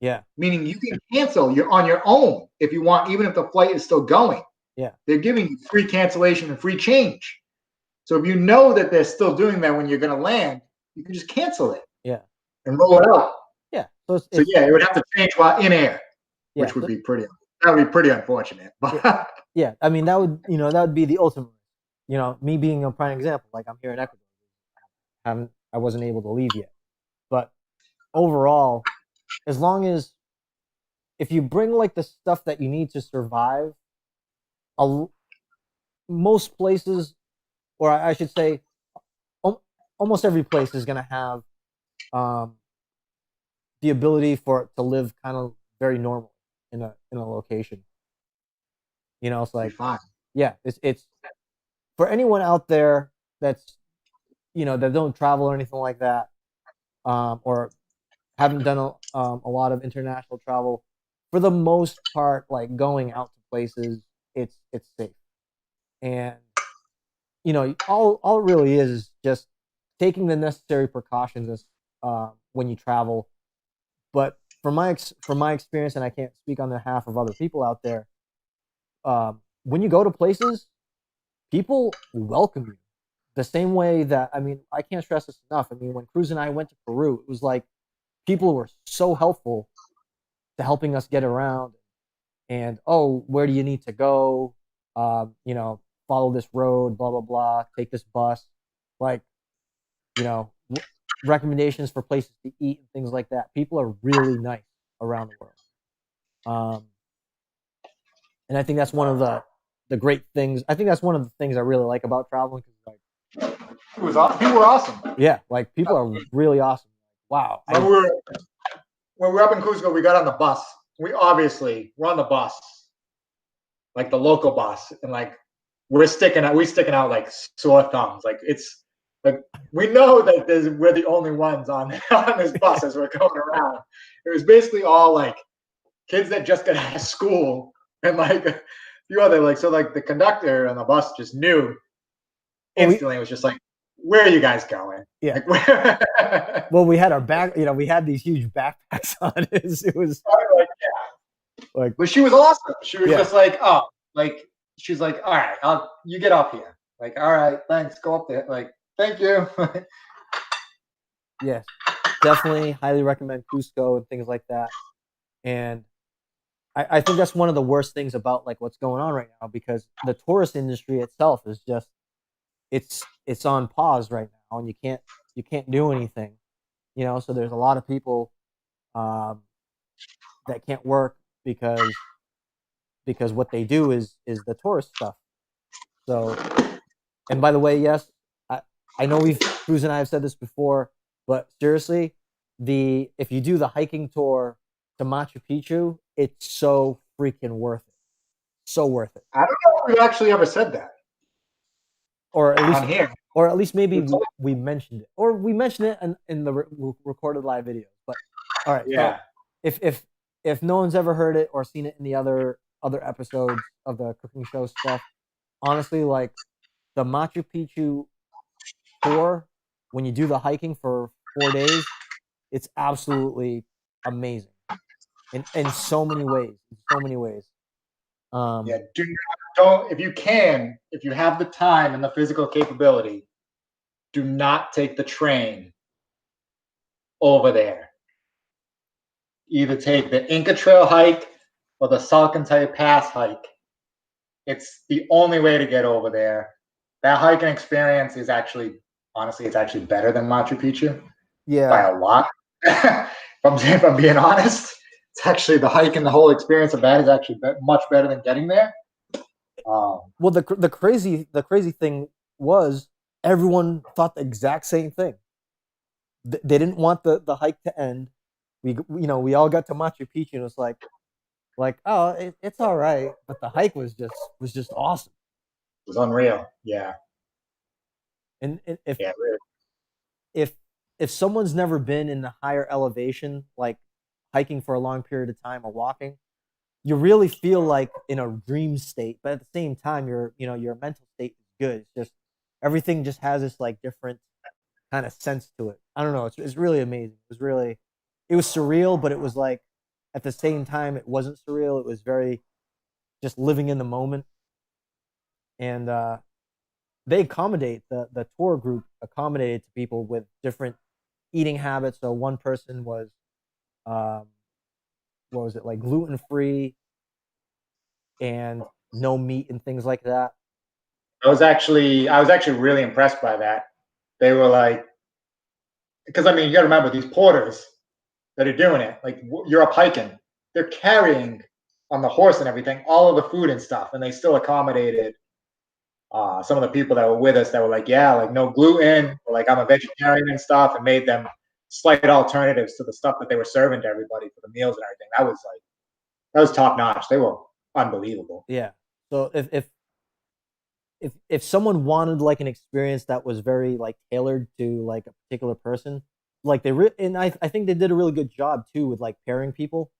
Yeah. Meaning you can cancel on your own if you want, even if the flight is still going. Yeah. They're giving you free cancellation and free change. So if you know that they're still doing that when you're going to land, you can just cancel it. Yeah. and roll it out. Yeah. So So yeah, it would have to change while in air, yeah. which would be pretty unfortunate. Yeah. But Yeah. I mean, that would be the ultimate. Me being a prime example, like I'm here in Ecuador, I wasn't able to leave yet. But overall, as long as if you bring like the stuff that you need to survive, a, most places, or I should say, almost every place is going to have um, the ability for it to live kind of very normal in a location. It's be like, fine. yeah, it's for anyone out there that's that don't travel or anything like that, or haven't done a lot of international travel. For the most part, like going out to places, it's safe, and all it really is just taking the necessary precautions as, when you travel. But from my experience, and I can't speak on behalf of other people out there, when you go to places, people welcome you the same way that, I mean, I can't stress this enough. I mean, when Cruz and I went to Peru, it was like people were so helpful to helping us get around. And, oh, where do you need to go? Follow this road, blah blah blah. Take this bus, like, you know, recommendations for places to eat and things like that. People are really nice around the world. And I think that's one of the great things. I think that's one of the things I really like about traveling. Cause People were awesome. yeah, like people are really awesome. Wow. When we were up in Cusco, we got on the bus. We're on the bus, like the local bus, and like we're sticking out like sore thumbs. Like it's like we know that we're the only ones on on this bus as we're going around. It was basically all like kids that just got out of school and like a few other like the conductor on the bus just knew instantly. It was just like, where are you guys going? Yeah. Like, where? Well, we had our back. We had these huge backpacks on. It was like, but she was awesome. She was yeah. just like, oh, like she's like, all right, you get up here. Like, all right, thanks, go up there. Like, thank you. Yes, definitely highly recommend Cusco and things like that. And I think that's one of the worst things about like what's going on right now, because the tourist industry itself is just it's on pause right now, and you can't do anything. So there's a lot of people um, that can't work because what they do is the tourist stuff. So, and by the way, yes, I know Cruz and I have said this before, but seriously, if you do the hiking tour to Machu Picchu, it's so freaking worth it. So worth it. I don't know if we actually ever said that Or at least on here. Or at least maybe we mentioned it, or we mentioned it in the recorded live videos. But all right, Yeah. So if no one's ever heard it or seen it in the other episodes of the cooking show stuff, honestly, like the Machu Picchu tour, when you do the hiking for 4 days, it's absolutely amazing in so many ways. In so many ways. Yeah. Don't if you have the time and the physical capability, do not take the train over there. Either take the Inca Trail hike or the Salcantay Pass hike. It's the only way to get over there. That hiking experience is honestly, it's actually better than Machu Picchu by Yeah. a lot. if I'm being honest, it's actually the hike and the whole experience of that is actually much better than getting there. Well, the crazy thing was everyone thought the exact same thing. They didn't want the hike to end. We all got to Machu Picchu and it was like, oh, it's all right, but the hike was just awesome. It was unreal. Yeah. And if Yeah. Really. if if someone's never been in the higher elevation, like hiking for a long period of time or walking, you really feel like in a dream state, but at the same time, your mental state is good. It's just everything just has this like different kind of sense to it. I don't know. It's really amazing. It was surreal, but it was like at the same time, it wasn't surreal. It was very just living in the moment. And they accommodate the tour group accommodated to people with different eating habits. So one person was, um, what was it, like gluten free and no meat and things like that. I was actually really impressed by that. They were like, because I mean, you got to remember these porters that are doing it. Like you're up hiking, they're carrying on the horse and everything all of the food and stuff, and they still accommodated some of the people that were with us that were like, yeah, like no gluten, or like I'm a vegetarian and stuff, and made them slight alternatives to the stuff that they were serving to everybody for the meals and everything. That was top notch. They were unbelievable. Yeah. So if someone wanted like an experience that was very like tailored to like a particular person, like and I think they did a really good job too with like pairing people,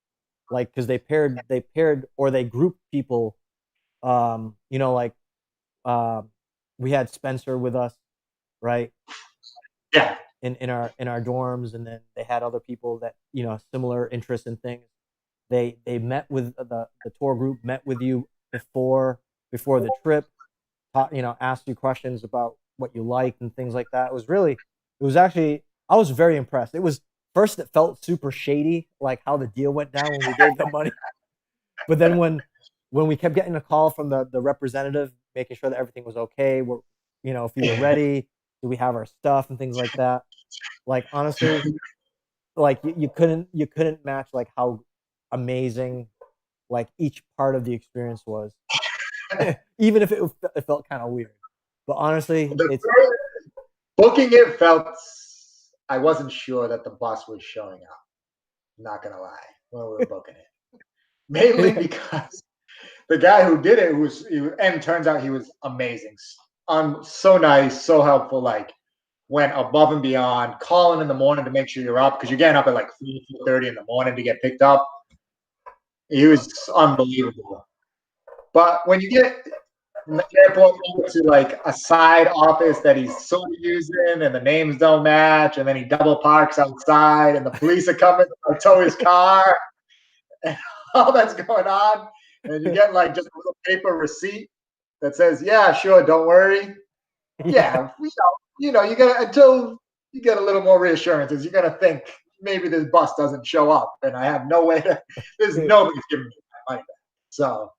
like because they paired or they grouped people. Like um, we had Spencer with us, right? Yeah, In our dorms, and then they had other people that similar interests and things. They met with the tour group, met with you before the trip, asked you questions about what you liked and things like that. It was actually, I was very impressed. It was first, it felt super shady, like how the deal went down when we gave them money. But then when we kept getting a call from the representative, making sure that everything was okay, if you were ready, do we have our stuff and things like that. Like honestly, like you couldn't match like how amazing like each part of the experience was, even if it felt kind of weird. But honestly, the it's booking it felt. I wasn't sure that the bus was showing up. Not gonna lie, when we were booking it, mainly because the guy who did it and turns out he was amazing, so nice, so helpful. Like went above and beyond, calling in the morning to make sure you're up because you're getting up at like 3:30 in the morning to get picked up. He was unbelievable. But when you get from the airport over to like a side office that he's sort of using and the names don't match, and then he double parks outside, and the police are coming to tow his car, and all that's going on, and you get like just a little paper receipt that says, "Yeah, sure, don't worry." yeah, Yeah, you gotta until you get a little more reassurances. You're gonna think maybe this bus doesn't show up, and I have no way to. There's nobody's giving me my money back. So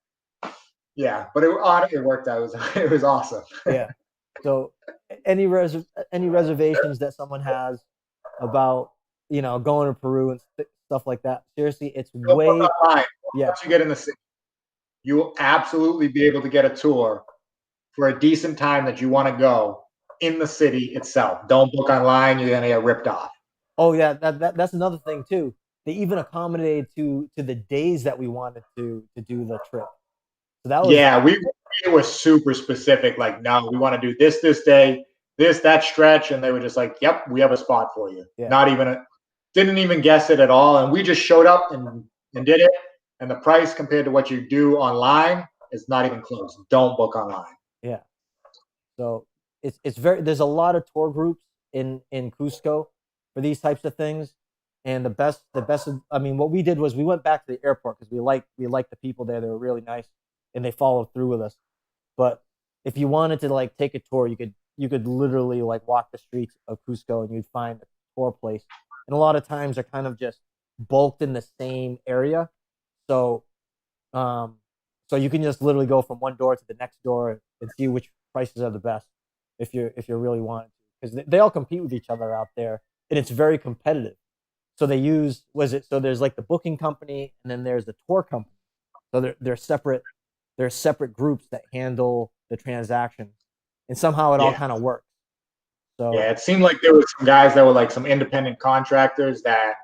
yeah, but it worked out. It was awesome. yeah. So any reservations that someone has about going to Peru and stuff like that, seriously, it's Don't book way. online. Yeah. Once you get in the city, you will absolutely be able to get a tour for a decent time that you want to go in the city itself. Don't book online; you're gonna get ripped off. Oh yeah, that's another thing too. They even accommodated to the days that we wanted to do the trip. So that was. Yeah, we were super specific. Like, no, we want to do this day, that stretch, and they were just like, "Yep, we have a spot for you." Yeah. Not even didn't even guess it at all, and we just showed up and did it. And the price compared to what you do online is not even close. Don't book online. Yeah. So it's very, there's a lot of tour groups in Cusco for these types of things. And the best I mean, what we did was we went back to the airport because we liked the people there. They were really nice and they followed through with us. But if you wanted to like take a tour, you could literally like walk the streets of Cusco and you'd find a tour place. And a lot of times they're kind of just bulked in the same area. So um so you can just literally go from one door to the next door and see which prices are the best if you're really wanting to, because they all compete with each other out there and it's very competitive. So they use was it so there's like the booking company and then there's the tour company. So they're separate groups that handle the transactions, and somehow it all Yeah, kind of works. yeah. So It seemed like there were some guys that were like some independent contractors that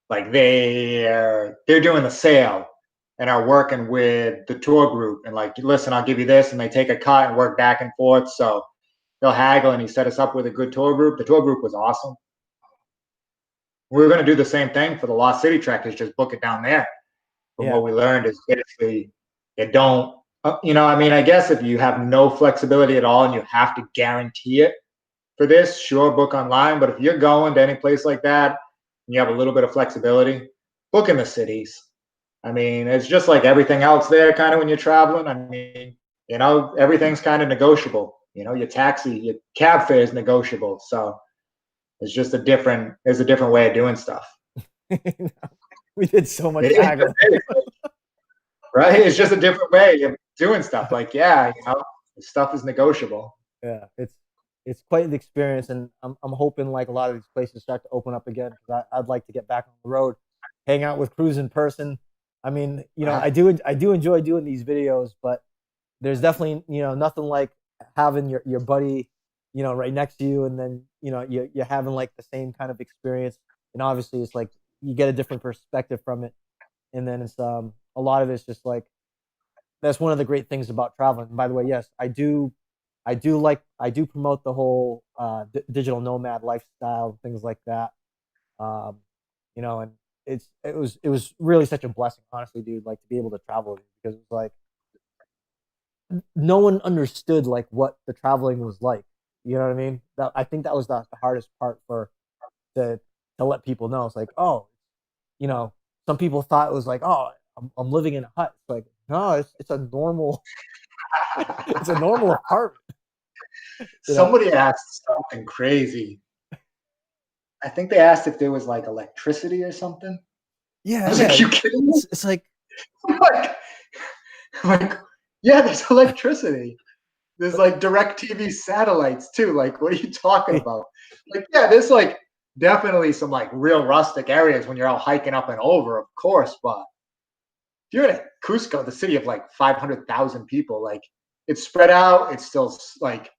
like they're doing the sale and are working with the tour group and like, listen, I'll give you this, and they take a cut and work back and forth. So they'll haggle, and he set us up with a good tour group. The tour group was awesome. We were going to do the same thing for the Lost City trek, is just book it down there. From yeah, what we learned is basically it don't, I mean, I guess if you have no flexibility at all and you have to guarantee it for this, sure, book online. But if you're going to any place like that and you have a little bit of flexibility, book in the cities. I mean, it's just like everything else there, kind of when you're traveling. I mean, everything's kind of negotiable. Your taxi, your cab fare is negotiable. So It's just there's a different way of doing stuff. We did so much It tackling. right? It's just a different way of doing stuff. Like, yeah, stuff is negotiable. Yeah, it's quite an experience, and I'm hoping like a lot of these places start to open up again because I'd like to get back on the road, hang out with Cruz in person. I mean, I do enjoy doing these videos, but there's definitely nothing like having your buddy right next to you, and then you're having like the same kind of experience, and obviously it's like you get a different perspective from it, and then it's a lot of it's just like that's one of the great things about traveling. And by the way, yes, I do promote the whole digital nomad lifestyle, things like that. Um, and it was really such a blessing, honestly, dude. Like to be able to travel because it was like no one understood like what the traveling was like. You know what I mean? I think that was the hardest part to let people know. It's like, oh, some people thought it was like, oh, I'm living in a hut. It's like, no, it's a normal it's a normal apartment. Somebody asked something crazy. I think they asked if there was like electricity or something. Yeah, I was like, you kidding me? It's like, like, yeah, there's electricity. There's like direct TV satellites too. Like, what are you talking about? Like, yeah, there's like definitely some like real rustic areas when you're out hiking up and over, of course. But if you're in Cusco, the city of like 500,000 people, like it's spread out. It's still like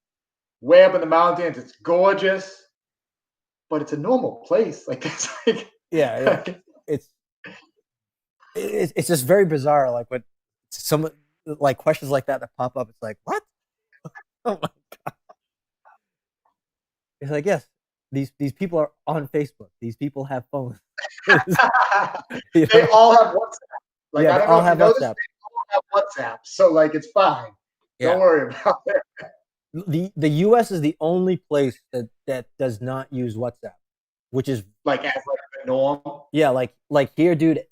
way up in the mountains. It's gorgeous, but it's a normal place. Like it's like yeah. It's just very bizarre. Like when some like questions like that pop up, it's like, what? Oh my god! It's like, yes, these people are on Facebook. These people have phones. They all have WhatsApp. Like yeah, I they don't all know if you have know this, WhatsApp. they all have WhatsApp. So like it's fine. Yeah. Don't worry about it. The U.S. is the only place that does not use WhatsApp, which is like as like the norm. Yeah, like here, dude.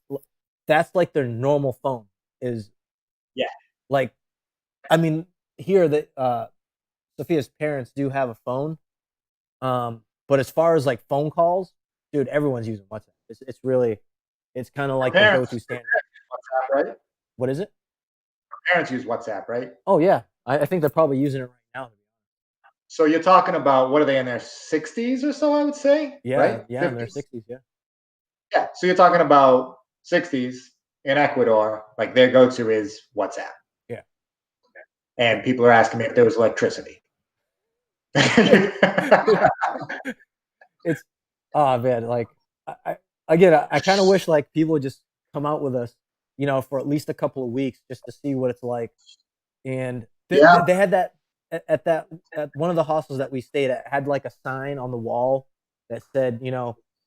That's like their normal phone. Is Yeah. Like, I mean, here that Sophia's parents do have a phone. But as far as like phone calls, dude, everyone's using WhatsApp. It's kind of like the go-to standard. WhatsApp, right? What is it? Parents use WhatsApp, right? Oh yeah, I think they're probably using it right now. So you're talking about what are they in their 60s or so? I would say, Yeah, right? yeah, 50s? in their 60s. Yeah. Yeah. So you're talking about 60s in Ecuador. Like their go-to is WhatsApp. Yeah. And people are asking me if there was electricity. It's oh man, like I kind of wish like people would just come out with us, for at least a couple of weeks just to see what it's like. And they had that at one of the hostels that we stayed at had like a sign on the wall that said,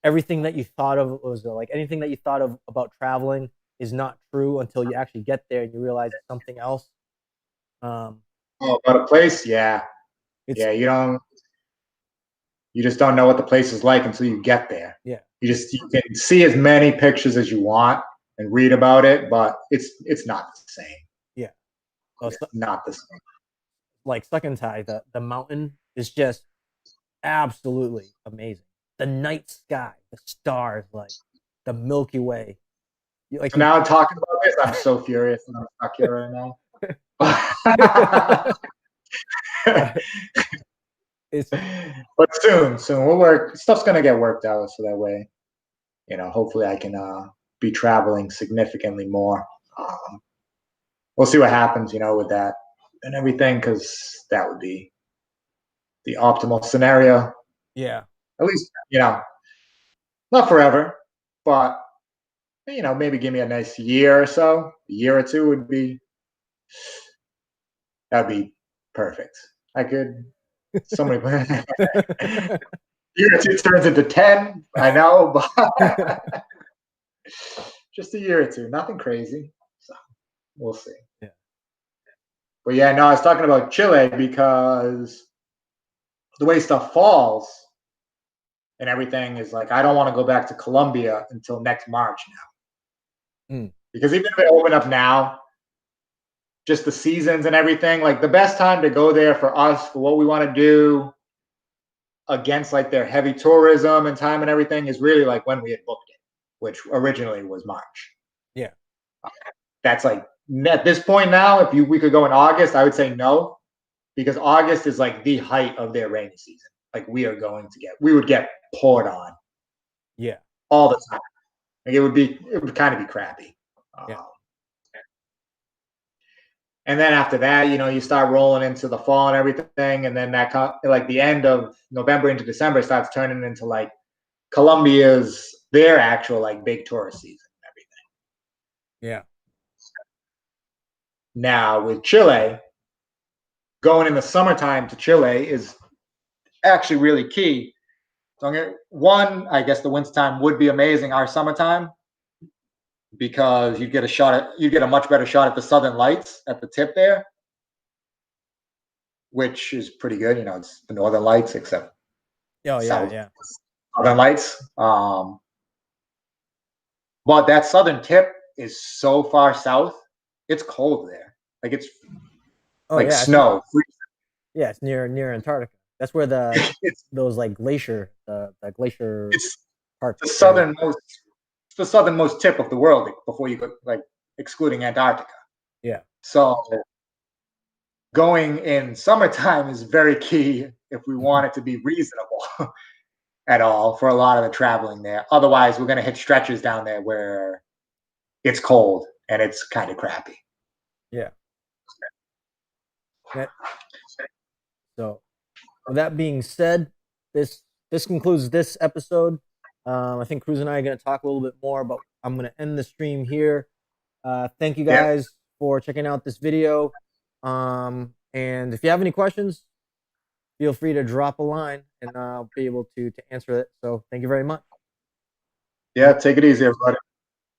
everything that you thought of was like anything that you thought of about traveling is not true until you actually get there and you realize it's something else. Oh, about a place, yeah. Yeah, you just don't know what the place is like until you get there. Yeah. You can see as many pictures as you want and read about it, but it's not the same. Yeah. It's not the same. Like Succantai, the mountain is just absolutely amazing. The night sky, the stars, like the Milky Way. Like now I'm talking about this, I'm so furious and I'm stuck here right now. But soon we'll work. Stuff's gonna get worked out so that way, hopefully I can be traveling significantly more. We'll see what happens, with that and everything, because that would be the optimal scenario. Yeah. At least, not forever, but maybe give me a nice year or so. A year or two that'd be perfect. I could somebody year or two turns into 10. I know, but just a year or two, nothing crazy. So we'll see. Yeah. But yeah, no, I was talking about Chile because the way stuff falls and everything is like, I don't want to go back to Colombia until next March now. Because even if they open up now, just the seasons and everything, like the best time to go there for us, for what we want to do, against like their heavy tourism and time and everything is really like when we had booked it, which originally was March. Yeah. That's like at this point now, if we could go in August, I would say no, because August is like the height of their rainy season. Like we would get poured on. Yeah. All the time. Like it would kind of be crappy. Yeah. And then after that, you start rolling into the fall and everything, and then that like the end of November into December starts turning into like Colombia's their actual like big tourist season and everything. Yeah. Now with Chile, going in the summertime to Chile is actually really key. So one, I guess the wintertime would be amazing. Our summertime, because you'd get a much better shot at the southern lights at the tip there, which is pretty good. It's the northern lights except southern lights. But that southern tip is so far south, it's cold there. Like it's snow. It's near Antarctica. That's where those like glacier It's parts. the southernmost tip of the world before you go, like excluding Antarctica. Yeah. So going in summertime is very key if we want it to be reasonable at all for a lot of the traveling there. Otherwise, we're going to hit stretches down there where it's cold and it's kind of crappy. Yeah. So, with that being said, this concludes this episode. I think Cruz and I are going to talk a little bit more, but I'm going to end the stream here. Thank you guys for checking out this video. And if you have any questions, feel free to drop a line and I'll be able to answer it. So thank you very much. Yeah, take it easy, everybody.